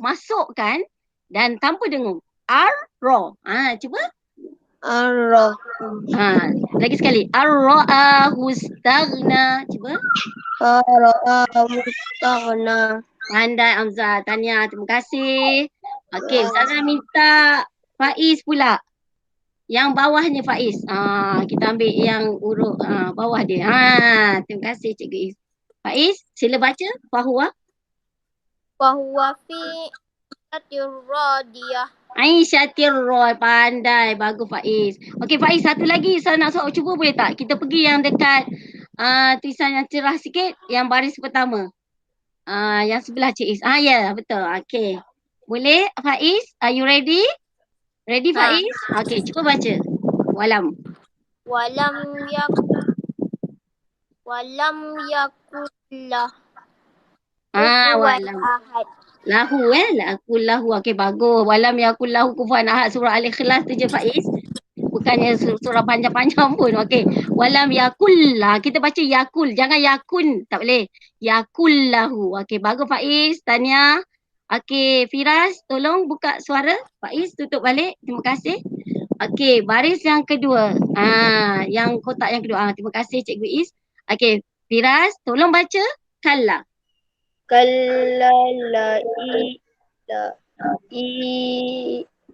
Masukkan dan tanpa dengung. Arro. Cuba. Arro. Lagi sekali. Arra'ahu istaghna. Cuba. Arra'ahu istaghna. Pandai Amzal. Tanya. Terima kasih. Okey, Ustazah minta Faiz pula. Yang bawahnya Faiz. Kita ambil yang huruf bawah dia. Terima kasih Cikgu Is. Faiz, sila baca. Fahuwa. Fahuwa fi syatir radiyah. Syatir Roy. Pandai. Bagus Faiz. Okey Faiz, satu lagi saya nak soal cuba boleh tak? Kita pergi yang dekat tulisan yang cerah sikit. Yang baris pertama. Yang sebelah Cik Is. Ya, betul. Okey. Boleh Faiz? Are you ready? Ready Faiz? Okey, cuba baca. Walam yakullah. Walam. Ahad. Lahu. Okey, bagus. Walam yakul lahu kufuwan ahad. Surah Al-Ikhlas tu je Faiz. Bukannya surah panjang-panjang pun. Okey. Walam yakullah. Kita baca yakul. Jangan yakun. Tak boleh. Yakul lahu. Okey, bagus Faiz. Tanya. Okey, Firas, tolong buka suara. Faiz, tutup balik. Terima kasih. Okey, baris yang kedua. Yang kotak yang kedua. Terima kasih Cikgu Is. Okey, Firas, tolong baca. Kalla. Kalla la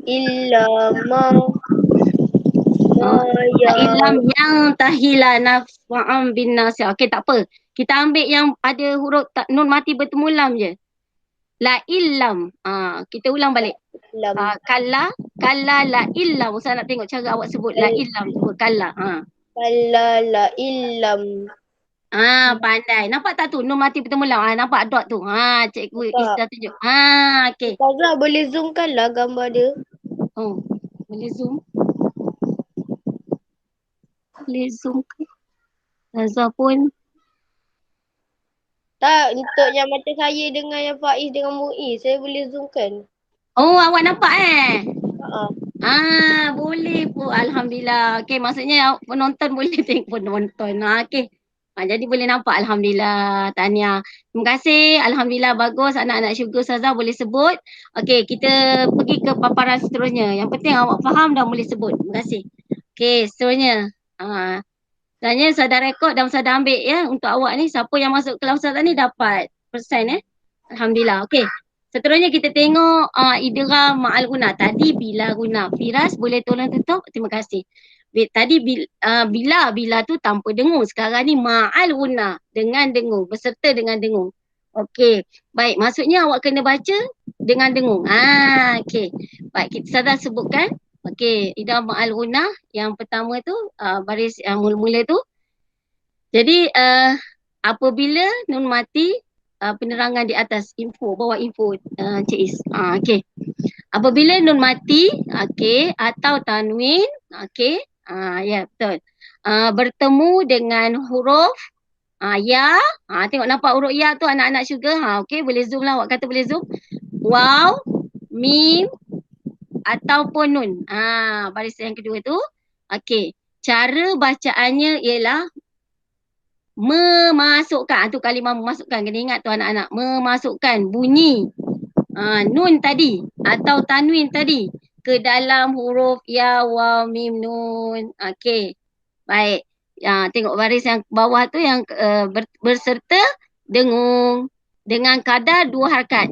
illa ma Ilam yang tahila naf'am bin nasir. Okey, tak apa. Kita ambil yang ada huruf nun mati bertemu lam je. La illam. Kita ulang balik. Kalla la illam. Ustaz nak tengok cara awak sebut la illam. Sebut kalla. Kalla la illam. Pandai. Nampak tak tu nun mati bertemu lam? Nampak dot tu. Cikgu Is dah tunjuk. Okey. Ustazah boleh zoomkan lah gambar dia. Boleh zoom. Boleh zoom ke? Ustazah pun. Tak, untuk yang macam saya dengan yang Faiz dengan Muiz, saya boleh zoomkan. Awak nampak Ha. Boleh pun. Alhamdulillah. Okey, maksudnya penonton boleh tengok penonton. Okey. Jadi boleh nampak. Alhamdulillah. Tahniah. Terima kasih. Alhamdulillah bagus. Anak-anak syurga Ustazah boleh sebut. Okey, kita pergi ke paparan seterusnya. Yang penting awak faham dan boleh sebut. Terima kasih. Okey, seterusnya. Sebenarnya Ustazah rekod dan Ustazah ambil ya untuk awak ni. Siapa yang masuk kelas Ustazah ni dapat persen Alhamdulillah. Okey. Seterusnya kita tengok idgham ma'al guna. Tadi bila guna. Firas boleh tolong tutup? Terima kasih. Tadi bila tu tanpa dengung. Sekarang ni ma'al guna. Dengan dengung. Berserta dengan dengung. Okey. Baik. Maksudnya awak kena baca dengan dengung. Okey. Baik. Kita Ustazah sebutkan. Okey, idgham ma'al guna yang pertama tu baris yang mula-mula tu. Jadi apabila nun mati penerangan di atas info, bawah info Cik Is. Okey. Apabila nun mati, okey, atau tanwin, okey. Ya, betul. Bertemu dengan huruf ya. Tengok nampak huruf ya tu anak-anak syurga. Okey, boleh zoom lah. Awak kata boleh zoom. Waw, mim, ataupun nun. Baris yang kedua tu. Okey. Cara bacaannya ialah memasukkan. Tu kalimah memasukkan. Kena ingat tu anak-anak. Memasukkan bunyi nun tadi atau tanwin tadi ke dalam huruf ya, waw, mim, nun. Okey. Baik. Tengok baris yang bawah tu yang berserta dengung. Dengan kadar 2 harakat.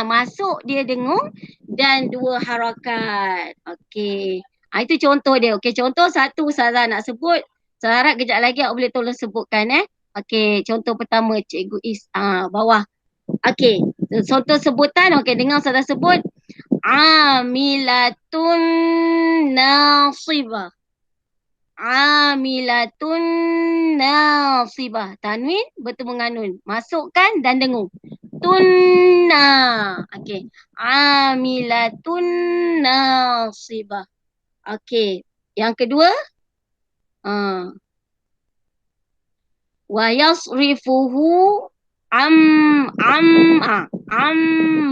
Masuk dia dengung dan 2 harakat. Okey. Itu contoh dia. Okey, contoh satu Ustazah nak sebut. Saya harap kejap lagi awak boleh tolong sebutkan Okey, contoh pertama Cikgu Is bawah. Okey, contoh sebutan. Okey, dengar Ustazah sebut. Amilatun nasibah. Amilatun nasibah. Tanwin bertemu dengan nun. Masukkan dan dengung. Tunna. Okey. Amilatun nasibah. Okey. Yang kedua. Wa yasrifuhu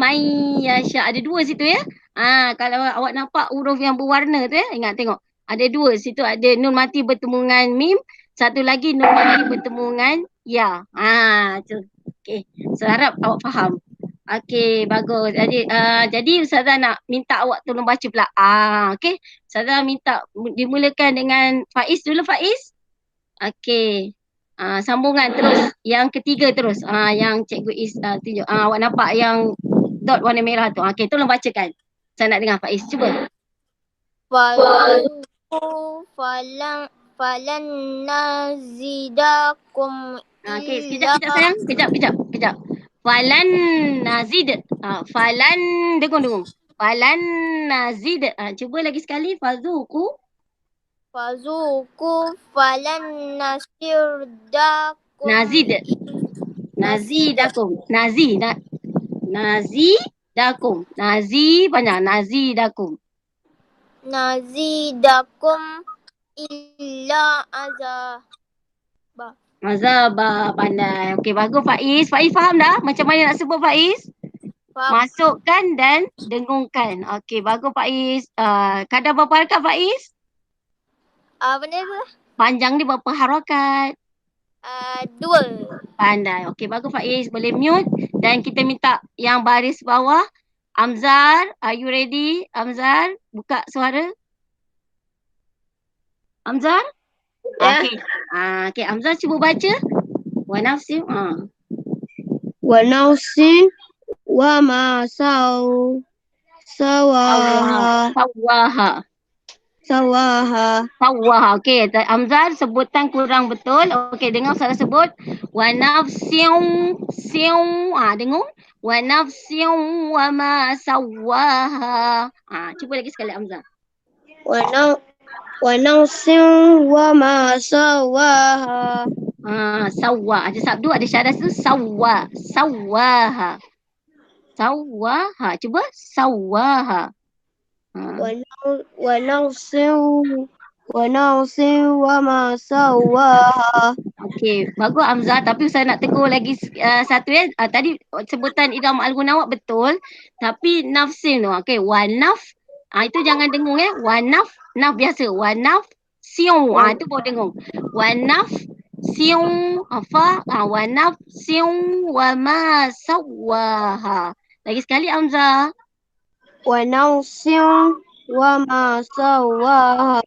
may yasha. Ada dua situ ya. Kalau awak nampak huruf yang berwarna tu ingat tengok. Ada dua situ, ada nun mati bertemu dengan mim, satu lagi nun mati bertemu dengan ya. Tu. Okey. Saya harap awak faham. Okey, bagus. Jadi Ustazah nak minta awak tolong baca pula. Okey. Ustazah minta dimulakan dengan Faiz dulu, Faiz. Okey. Sambungan terus yang ketiga terus. Yang Cikgu Is tunjuk. Awak nampak yang dot warna merah tu. Okey, tolong bacakan. Saya nak dengar Faiz. Cuba. Falan nazidakum Okey, kejap sayang. Kejap. Falan nazid. Falan dengung. Falan nazid. Cuba lagi sekali. Fazuku falan nasirdakum nazidakum. Nazidakum. Nazidakum illa azaba. Pandai. Okey, bagus Faiz. Faiz faham dah macam mana nak sebut Faiz? Masukkan dan dengungkan. Okey, bagus Faiz. Kadar berapa harakat Faiz? Benda tu? Panjang ni berapa harakat? 2. Pandai. Okey, bagus Faiz. Boleh mute dan kita minta yang baris bawah. Amzar, are you ready? Amzar, buka suara. Amzar? Ya. Okey, Amzar cuba baca. Wa nafsi. Wa nafsi wa ma sawaha. Okey, Amzar sebutan kurang betul. Okey, dengar saya sebut. Wa nafsiun. Dengung. Wa nafsiun wa ma sawaha. Cuba lagi sekali Amzar. Wa nafsin wa ma sawaha. Sawwa. Ada sabdu, ada syarat tu. Sawaha. Cuba. Sawaha. Wa nafsin wa ma sawaha. Okey, bagus Amzah. Tapi saya nak tegur lagi satu ya. Tadi sebutan idgham al-ghunna betul. Tapi nafsin tu. Okey, wa naf. Itu jangan dengung ya. Wa naf biasa. Wa naf siung. Itu baru dengung. Wa naf siung wa naf siung wa ma sawaha. Lagi sekali Amzah. Wa nafsin wa ma sawaha.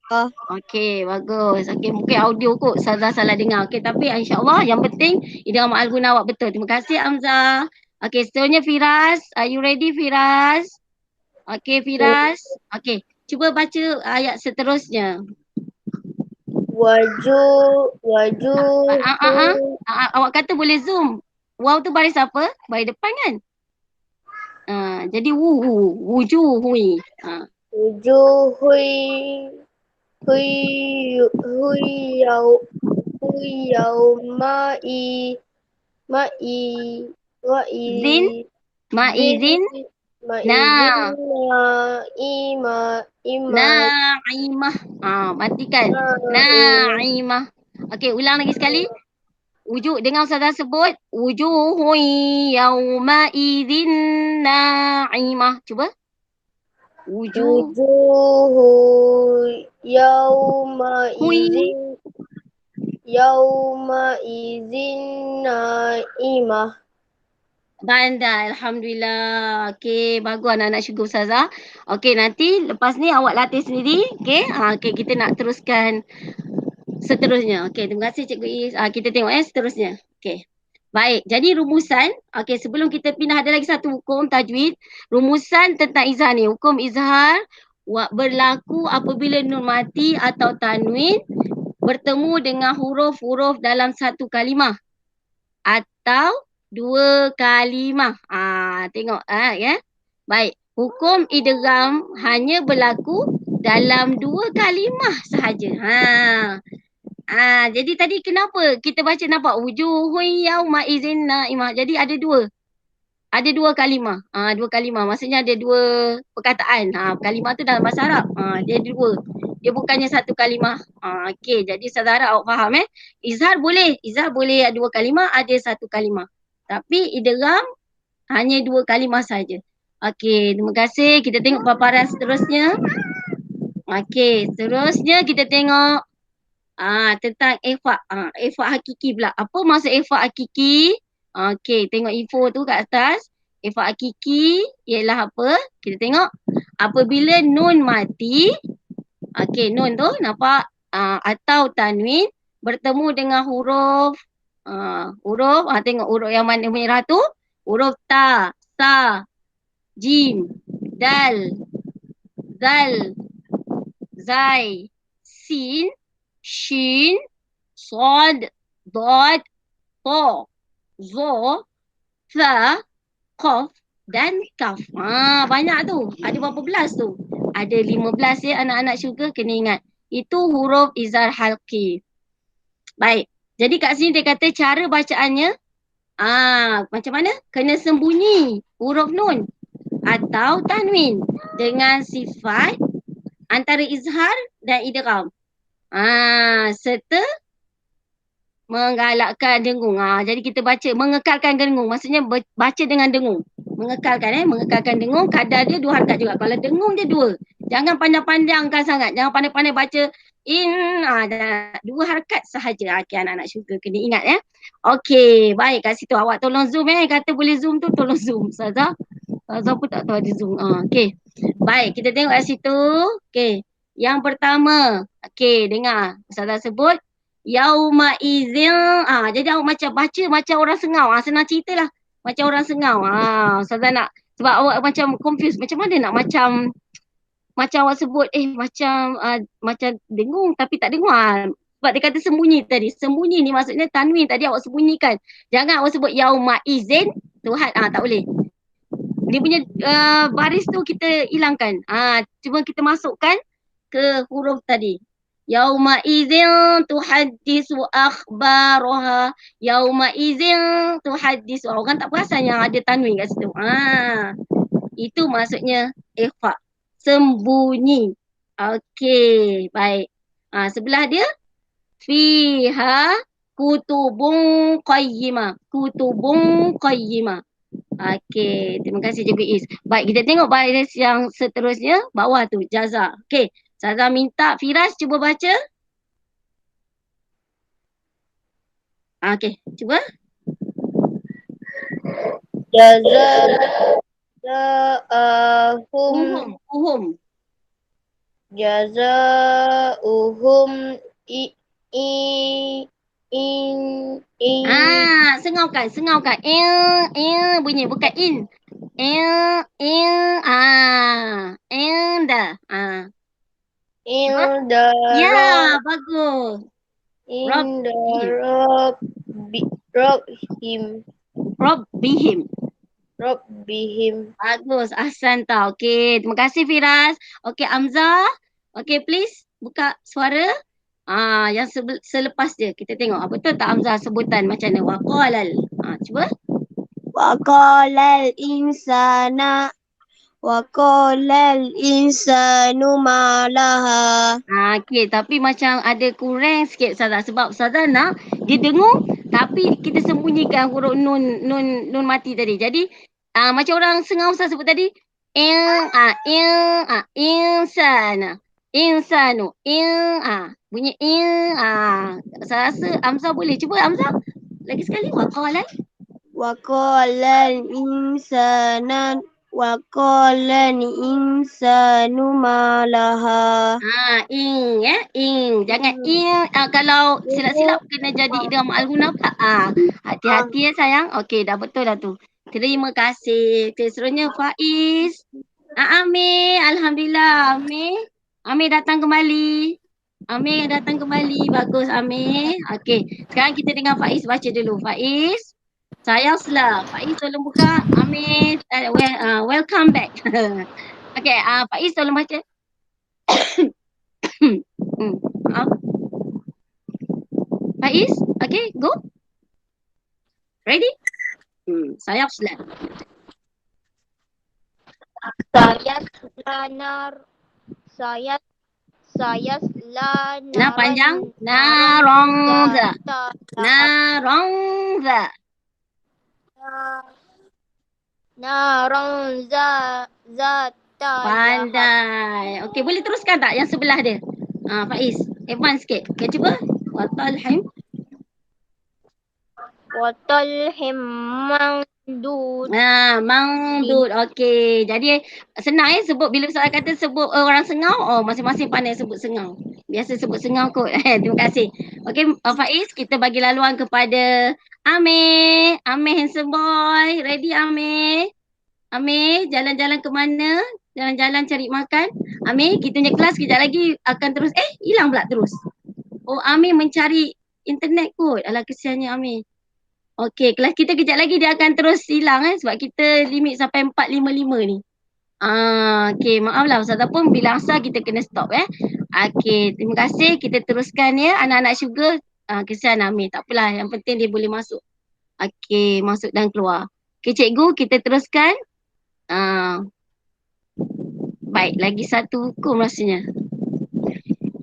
Okey, bagus. Okey, mungkin audio kot salah dengar. Okey, tapi insya-Allah yang penting idgham al-ghunna awak betul. Terima kasih Amzah. Okey, seterusnya Firas. Are you ready Firas? Okey, Firas. Okey, cuba baca ayat seterusnya. Awak kata boleh zoom. Wow tu baris apa? Baris depan kan? Jadi wujuhui. Ma'izin Na'imah. Matikan. Na'imah. Okey, ulang lagi sekali. Dengar Ustazah sebut. Wujuhu yawma idzin na'imah. Cuba. Wujuhu yawma idzin na'imah. Pandai, Alhamdulillah. Okey, bagus anak-anak syukur Ustazah. Okey, nanti lepas ni awak latih sendiri. Okey, kita nak teruskan seterusnya. Okey, terima kasih Cikgu Is. Kita tengok seterusnya. Okey. Baik, jadi rumusan. Okey, sebelum kita pindah ada lagi satu hukum tajwid. Rumusan tentang izhar ni. Hukum izhar. berlaku apabila nun mati atau tanwin bertemu dengan huruf-huruf dalam satu kalimah atau dua kalimah. Tengok ya. Baik, hukum idgham hanya berlaku dalam dua kalimah sahaja. Jadi tadi kenapa kita baca nampak wujuhun yauma idzin naimah. Jadi ada dua. Ada dua kalimah. Dua kalimah. Maksudnya ada dua perkataan. Kalimah tu dalam bahasa Arab. Dia ada dua. Dia bukannya satu kalimah. Okey, jadi saudara awak faham Izhar boleh. Izhar boleh ada dua kalimah, ada satu kalimah. Tapi idgham hanya dua kalimah saja. Okey, terima kasih. Kita tengok paparan seterusnya. Okey, seterusnya kita tengok tentang ifa. Ifa hakiki pula. Apa maksud ifa hakiki? Okey, tengok info tu kat atas. Ifa hakiki ialah apa? Kita tengok apabila nun mati. Okey, nun tu nampak atau tanwin bertemu dengan huruf tengok huruf yang mana merah tu, huruf ta, sa, jim, dal, zal, zai, sin, shin, sad, dad, ta, zo, tha, qaf dan kaf. Banyak tu. Ada berapa belas tu? Ada 15 anak-anak syurga, kena ingat. Itu huruf izhar halqi. Baik. Jadi kat sini dia kata cara bacaannya macam mana? Kena sembunyi huruf nun atau tanwin dengan sifat antara izhar dan idgham. Serta menggalakkan dengung. Jadi kita baca mengekalkan dengung. Maksudnya baca dengan dengung. Mengekalkan mengekalkan dengung. Kadar dia 2 harakat juga. Kalau dengung dia 2. Jangan pandang-pandangkan sangat. Jangan pandai-pandai baca in. 2 harakat sahaja. Okey, anak-anak syurga kena ingat Okey, baik kat situ awak tolong zoom Kata boleh zoom tu tolong zoom. Ustazah pun tak tahu ada zoom. Okey. Baik, kita tengok kat situ. Okey. Yang pertama. Okey, dengar. Ustazah sebut yauma idzin. Jadi awak macam baca macam orang sengau. Senang ceritalah. Macam orang sengau. Ustazah nak sebab awak macam confused. Macam mana nak macam awak sebut macam dengung tapi tak dengung. Sebab dia kata sembunyi tadi. Sembunyi ni maksudnya tanwin tadi awak sembunyikan. Jangan awak sebut yauma idzin Tuhan. Tak boleh. Dia punya baris tu kita hilangkan. Cuma kita masukkan ke huruf tadi. Yauma idzin tuhaddisu akhbaraha. Yauma idzin tuhaddisu. Orang tak perasan yang ada tanwin kat situ. Itu maksudnya ikhfa. Sembunyi. Okey, baik. Sebelah dia fiha kutubun qayyimah. Kutubun qayyimah. Okey, terima kasih Cikgu Is. Baik, kita tengok baris yang seterusnya bawah tu jaza. Okey. Ustazah minta Firas cuba baca. Okey, cuba. Jazaa'uhum jazaa'uhum Sengaukan. Bunyi bukan in. Inda. Inda Ya, bagus. Inda Rabbihim. Bagus, ahsanta. Okey, terima kasih Firas. Okey, Amzah. Okey, please buka suara. Yang selepas dia kita tengok apa betul tak Amzah sebutan macam mana. Waqalal. Cuba. Waqalal insanu ma laha. Okey, tapi macam ada kurang sikit Ustazah sebab Ustazah nak dia dengung tapi kita sembunyikan huruf nun mati tadi. Jadi macam orang sengau Ustaz sebut tadi insanu bunyi saya rasa Amzah boleh cuba Amzah lagi sekali waqalal insanu ma laha. Jangan kalau silap-silap kena jadi idgham al-ghunah pula. Hati-hati sayang. Okey, dah betul dah tu. Terima kasih. Okay, seterusnya Faiz. Amir, alhamdulillah. Amir datang kembali. Amir datang kembali. Bagus Amir. Okey, sekarang kita dengan Faiz baca dulu. Faiz, sayang Faiz tolong buka. Amir, welcome back. Okey, Faiz tolong baca. Maaf. Faiz, okey, go. Ready? Sayang Saya Nah panjang. Narongza. Narongza. zata Pandai. Okey, boleh teruskan tak yang sebelah dia? Faiz, advance sikit. Okay, cuba. Watalhim. Watalhim mangdud. Mangdud. Okey. Jadi senang sebut bila soal kata sebut orang sengau, masing-masing pandai sebut sengau. Biasa sebut sengau kot. Terima kasih. Okey, Faiz, kita bagi laluan kepada Amir. Amir handsome boy. Ready Amir? Amir, jalan-jalan ke mana? Jalan-jalan cari makan. Amir, kita punya kelas kejap lagi akan terus. Hilang pula terus. Oh, Amir mencari internet kot. Alah, kesiannya Amir. Okey, kelas kita kejap lagi dia akan terus hilang sebab kita limit sampai 4.55 ni. Okey, maaflah Ustazah pun bila asal kita kena stop Okey, terima kasih. Kita teruskan ya anak-anak sugar. Kesian Amir, tak apalah. Yang penting dia boleh masuk. Okey, masuk dan keluar. Okey, cikgu kita teruskan. Baik, lagi satu hukum rasanya.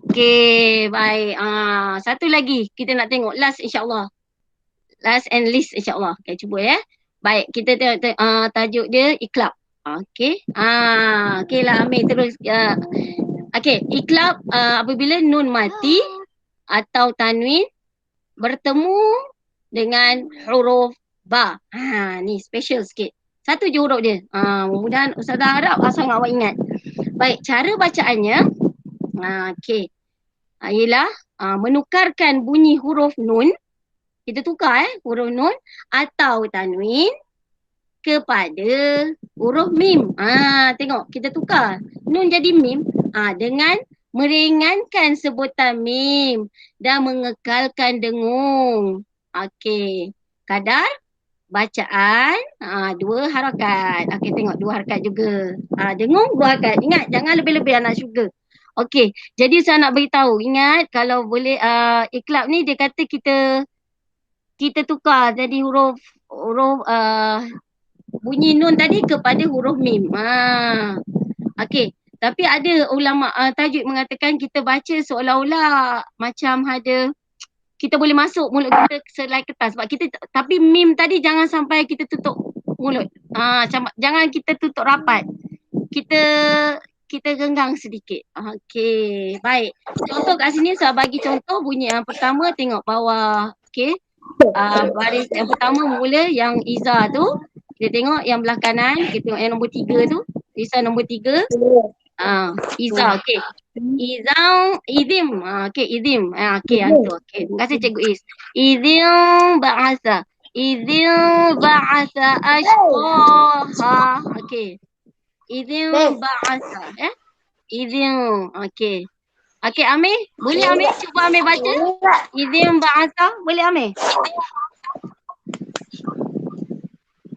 Okey, baik. Satu lagi kita nak tengok last insya-Allah. Last and least insya-Allah. Okay, cuba ya. Baik, kita tengok tajuk dia iklab. Okey. Okeylah Amir terus. Okey, iklab apabila nun mati atau tanwin bertemu dengan huruf ba. Ni special sikit. Satu je huruf dia. Mudah-mudahan Ustazah harap asal awak ingat. Baik, cara bacaannya okey. Ialah menukarkan bunyi huruf nun. Kita tukar huruf nun atau tanwin kepada huruf mim. Tengok kita tukar nun jadi mim dengan meringankan sebutan mim dan mengekalkan dengung. Okey. Kadar bacaan 2 harakat. Okey, tengok 2 harakat juga. Dengung 2 harakat. Ingat jangan lebih-lebih anak syurga. Okey, jadi saya nak beritahu, ingat kalau boleh iklab ni dia kata kita tukar jadi huruf bunyi nun tadi kepada huruf mim. Okey, tapi ada ulama tajwid mengatakan kita baca seolah-olah macam ada kita boleh masuk mulut kita selai kertas sebab kita, tapi mim tadi jangan sampai kita tutup mulut. Jangan kita tutup rapat. Kita genggang sedikit. Okey, baik. Contoh kat sini saya bagi contoh bunyi yang pertama, tengok bawah. Okey. Baris yang pertama mula yang Iza tu. Kita tengok yang belah kanan, kita tengok yang nombor 3 tu. Iza nombor 3. Iza, okey. Idim. Okey, idim. Okey, tu. Okey, terima kasih Cikgu Is. Idim ba'asa. Idim ba'asa ashqaha. Okey. Idim ba'asa. Idim. Okey. Okey, Amir. Boleh Amir? Cuba Amir baca. Idim ba'asa. Boleh Amir?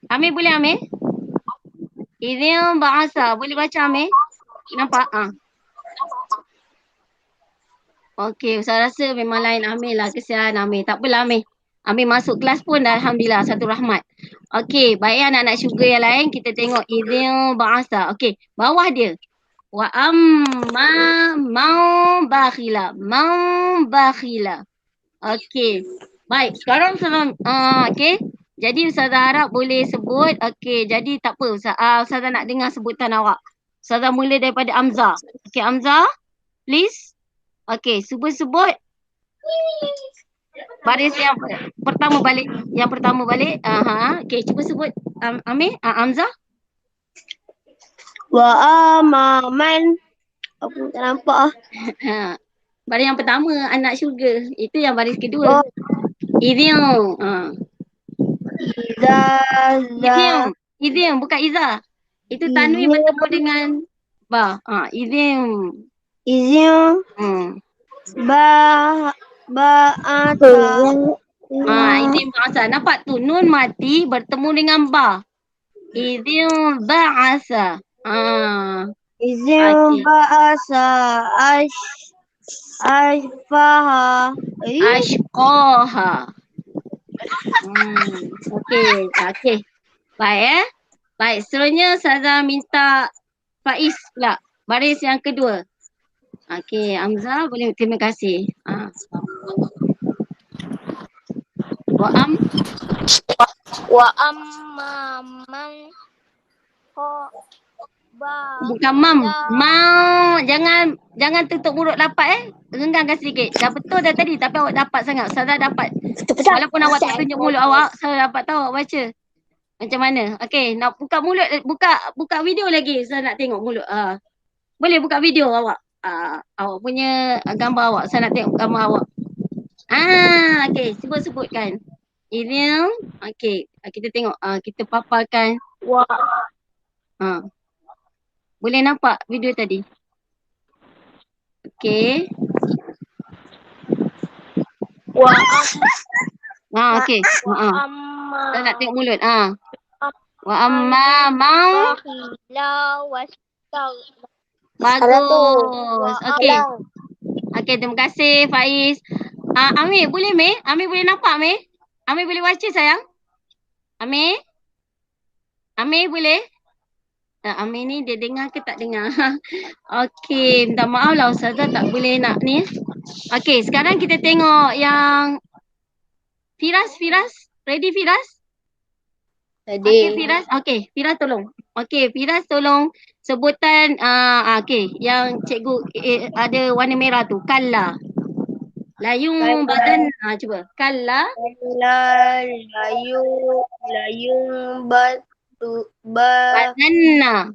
Amir boleh Amir? Idim ba'asa. Boleh baca Amir? Nampak? Okey, saya rasa memang lain Amir lah. Kesian Amir. Tak apalah Amir. Amir masuk kelas pun dah alhamdulillah satu rahmat. Okey, baik anak-anak syurga yang lain kita tengok idzil ba'asa. Okey, bawah dia. Wa amma mau bakhila. Mau bakhila. Okey. Baik, sekarang okey. Jadi Ustazah harap boleh sebut. Okey, jadi tak apa Ustazah nak dengar sebutan awak. Ustazah mula daripada Amza. Okey, Amza, please. Okey, sebut baris yang pertama balik. Yang pertama balik. Okey, cuba sebut Amir, Amza. Wa amaman. Aku tak nampak Baris yang pertama anak syurga. Itu yang baris kedua. Idiom. Idiom bukan Iza. Itu tanwin bertemu dengan ba. Izim. Izim. Ba'ata. Izim ba'asa. Nampak tu nun mati bertemu dengan ba. Izim ba'asa. Izim ba'asa. Ashfaha. Ashqaha. Okey. Baik Baik, seterusnya Ustazah minta Faiz pula. Baris yang kedua. Okey, Hamzah boleh, terima kasih. Wa amma man Bukan mam. Mau. Jangan tutup mulut dapat Renggangkan sedikit. Dah betul dah tadi tapi awak dapat sangat. Ustazah dapat. Walaupun awak tak tunjuk mulut awak, saya dapat tahu awak baca. Macam mana? Okey, nak buka mulut, buka video lagi. Saya nak tengok mulut. Boleh buka video awak. Awak punya gambar awak. Saya nak tengok gambar awak. Okey, sebutkan. Ini okey, kita tengok. Kita paparkan. Boleh nampak video tadi? Okey. Okey. Saya nak tengok mulut. Wa amma mau. Bagus. Okey, terima kasih Faiz. Amir boleh Amir boleh nampak Amir boleh baca sayang? Amir boleh? Amir ni dia dengar ke tak dengar? Okey, minta maaf lah Ustazah tak boleh nak ni. Okey, sekarang kita tengok yang Firas. Ready Firas? Okey, Firas tolong. Okey, Firas tolong sebutan okey, yang cikgu ada warna merah tu, kalla. Layung badan cuba. Kalla. Layung Bazanna.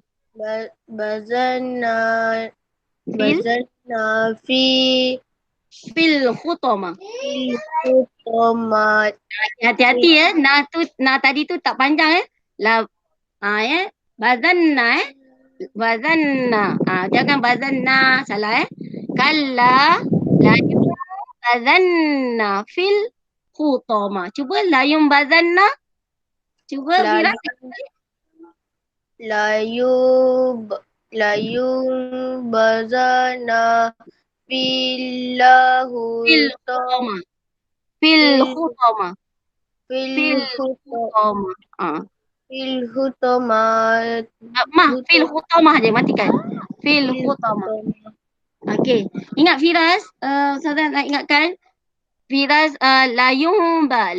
Fil khutama. Hati-hati na tadi tu tak panjang bazanna jangan bazanna salah kalla layum bazanna fil khutama. Cuba layum bazanna. Cuba Fira. Layum bazanna fil khutama. Fil khutama. Fil khutama je, matikan. Fil khutama. Okey. Ingat Firas, Ustazah nak ingatkan. Firas layumba.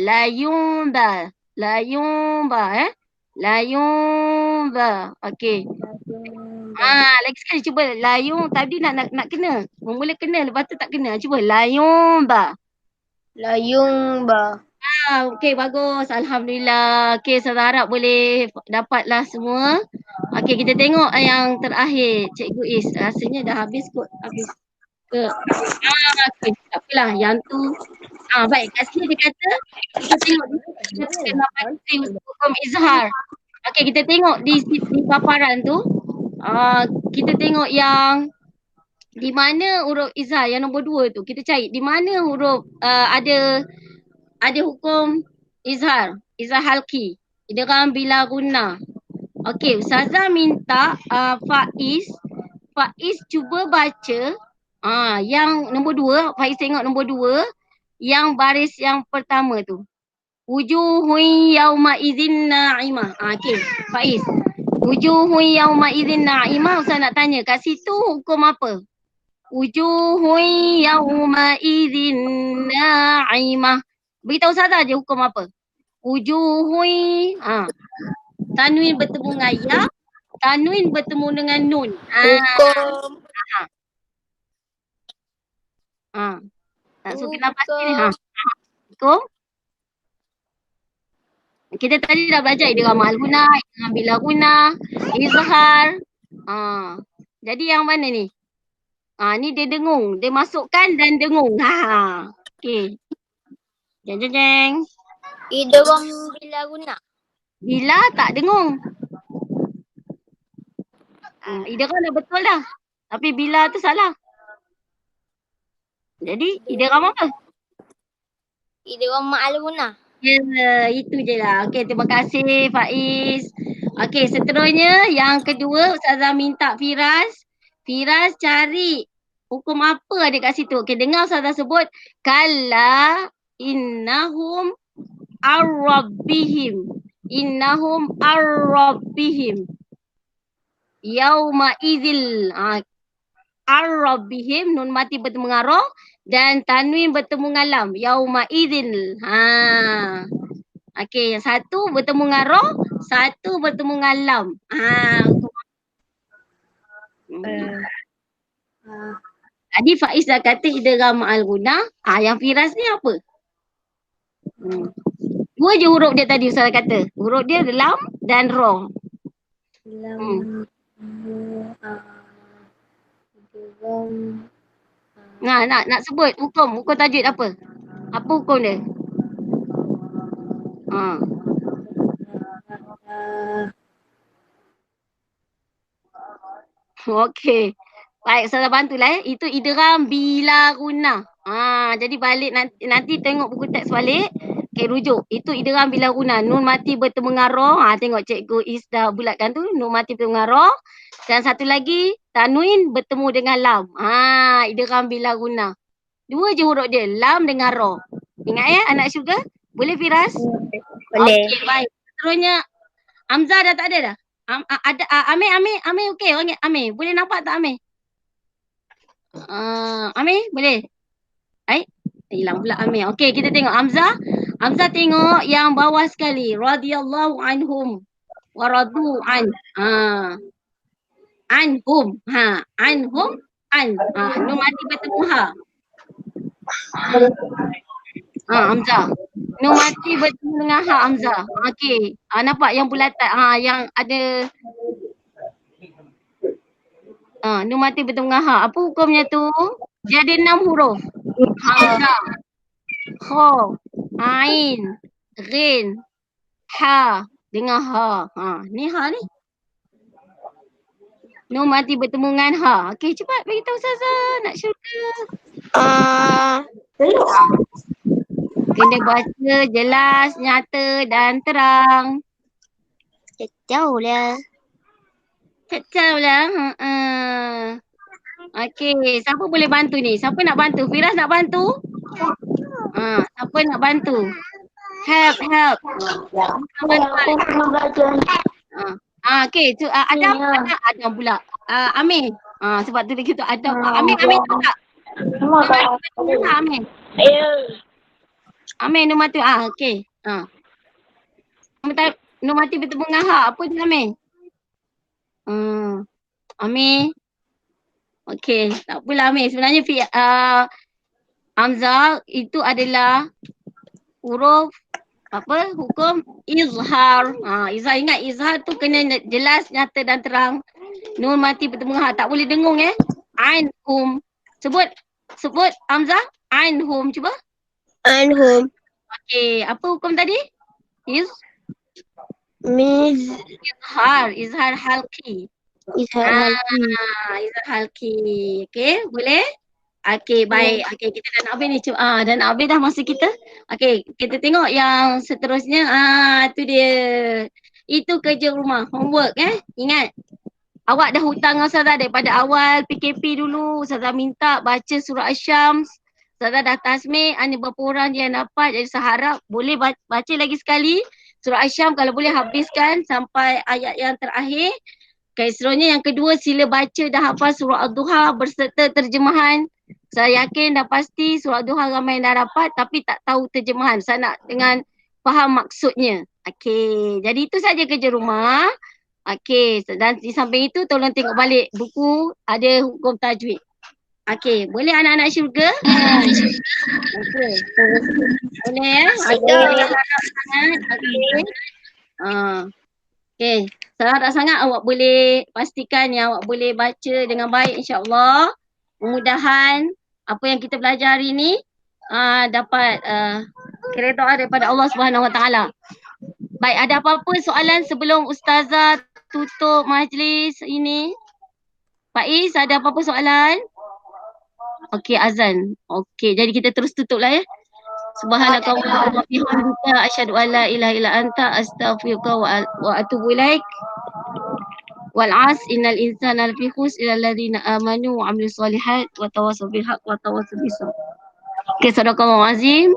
Okey. Lagi sekali cuba layung tadi nak kena. Mula kena lepas tu tak kena. Cuba layumba. Okey, bagus. Alhamdulillah. Okey, saya harap boleh dapatlah semua. Okey, kita tengok yang terakhir. Cikgu Is. Rasanya dah habis kot. Habis ke. Okay. Tak apalah. Yang tu. Baik. Kat sini dia kata, kita tengok di hukum izhar. Okey, kita tengok di paparan tu. Kita tengok yang di mana huruf izhar yang nombor 2 tu. Kita cari di mana huruf ada hukum izhar halqi. Idgham bila gunnah. Okey, Ustazah minta Faiz cuba baca yang nombor 2. Faiz tengok nombor 2 yang baris yang pertama tu. Wujuhun yauma idzin na'imah. Okey, Faiz. Wujuhun yauma idzin na'imah. Ustaz nak tanya kat situ hukum apa? Wujuhun yauma idzin na'imah. Beritahu Ustazah je hukum apa? Wujuhun. Tanwin bertemu dengan ya. Tanwin bertemu dengan nun. Hukum. So kita pasti ni. Hukum. Kita tadi dah belajar idgham al-gunah, idgham bila gunah, izhar. Jadi yang mana ni? Ni dia dengung. Dia masukkan dan dengung. Okey. Jeng. Idgham bila guna. Bila tak dengung. Idgham dah betul dah. Tapi bila tu salah. Jadi idgham apa? Idgham ma'al gunah. Ya, itu je lah. Okey, terima kasih Faiz. Okey, seterusnya yang kedua Ustazah minta Firas. Firas cari hukum apa ada kat situ. Okey, dengar Ustazah sebut. Kalla innahum ar-rabbihim. Innahum ar-rabbihim. Yauma idzil. Ar-rabbihim, nun mati bertemu dengan ra dan tanwin bertemu dengan lam. Yauma idzil. Okey, yang satu bertemu dengan ra, satu bertemu dengan lam. Tadi Faiz dah kata idgham ma'al gunah. Yang Firas ni apa? Dua je huruf dia tadi Ustaz kata. Huruf dia lam dan ra. Nak sebut hukum tajwid apa? Apa hukum dia? Okey. Baik, saya bantulah Itu idgham bila gunah. Jadi balik nanti tengok buku teks balik. Okey, rujuk. Itu idgham bila gunah. Nun mati bertemu dengan ra. Tengok Cikgu Is dah bulatkan tu. Nun mati bertemu dengan ra. Dan satu lagi tanwin bertemu dengan lam. Idgham bila gunah. Dua je huruf dia, lam dengan ra. Ingat ya anak syurga? Boleh Firas? Boleh. Okey, baik. Seterusnya Hamzah dah tak ada dah? Ada Amir okey orang Amir. Boleh nampak tak Amir? Amir boleh? Hilang pula Amir. Okey, kita tengok Hamzah. Hamzah tengok yang bawah sekali. Radiyallahu anhum wa radu an. Anhum. Anhum an. Nun mati bertemu ha. Hamzah. Nun mati bertemu dengan ha Hamzah. Okey. Nampak yang bulatan yang ada nun mati bertemu dengan ha. Apa hukumnya tu? Dia ada 6 huruf. Hamzah, kha, ain, ghin, ha dengan ha. Ni ha ni. Nun mati bertemu dengan ha. Okey, cepat bagi tahu Ustazah nak syurga. Kena baca jelas, nyata dan terang. Jauh lah. Cacau lah. Okey, siapa boleh bantu ni? Siapa nak bantu? Firas nak bantu? Siapa nak bantu? Help. Okey, tu Adam pula. Amir. Sebab tu dia kata Adam. Amir tahu tak? Amir. Amir nombor tu. Okey. Nombor mati bertemu dengan ha. Apa tu Amir? Amir. Okey, tak apalah Amir. Sebenarnya Hamzah itu adalah huruf hukum izhar. Izhar, ingat izhar tu kena jelas, nyata dan terang. Nun mati bertemu ha, tak boleh dengung Anhum. Sebut Hamzah, anhum cuba. Anhum. Okey, apa hukum tadi? Izhar halqi. Izhar halqi. Okey, boleh? Okey, baik. Okey, kita dah nak habis ni. Dah nak habis dah masa kita. Okey, kita tengok yang seterusnya. Tu dia. Itu kerja rumah, homework Ingat. Awak dah hutang dengan Ustazah daripada awal PKP dulu. Ustazah minta baca surah Asy-Syams. Ustazah dah tasmik, hanya berapa orang je yang dapat. Jadi saya harap boleh baca lagi sekali. Surah Asy-Syams kalau boleh habiskan sampai ayat yang terakhir. Okay, seterusnya yang kedua sila baca dah hafal surah Ad-Duha berserta terjemahan. Saya yakin dah pasti surah Ad-Duha ramai yang dah dapat tapi tak tahu terjemahan. Saya nak dengan faham maksudnya. Okey, jadi itu saja kerja rumah. Okey, dan di samping itu tolong tengok balik buku ada hukum tajwid. Okey, boleh anak-anak syurga? Okey. Boleh Okey, saya harap sangat awak boleh pastikan yang awak boleh baca dengan baik insya-Allah. Mudah-mudahan apa yang kita belajar hari ini dapat keredaan daripada Allah Subhanahu Wa Taala. Baik, ada apa-apa soalan sebelum Ustazah tutup majlis ini? Pak Is, ada apa-apa soalan? Okey, azan. Okey, jadi kita terus tutup lah ya. Subhanakallahumma wa bihamdika asyhadu an la ilaha illa anta astaghfiruka wa atubu ilaik. Wal 'as innal insana lafi khusr illa alladziina amanu wa 'amilus solihat wa tawassaw bil haqq wa tawassaw bis sabr. Okey, sadaqallahu azim.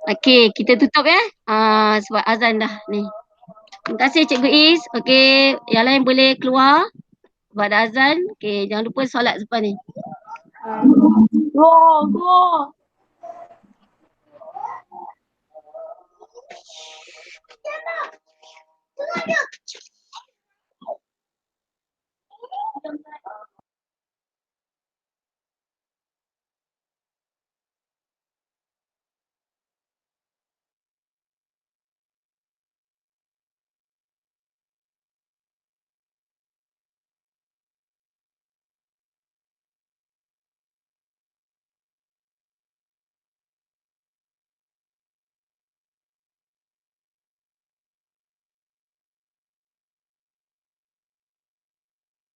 Okey, kita tutup ya. Sebab azan dah ni. Terima kasih Cikgu Is. Okey, yang lain boleh keluar sebab dah azan. Okey, jangan lupa solat lepas ni. Go.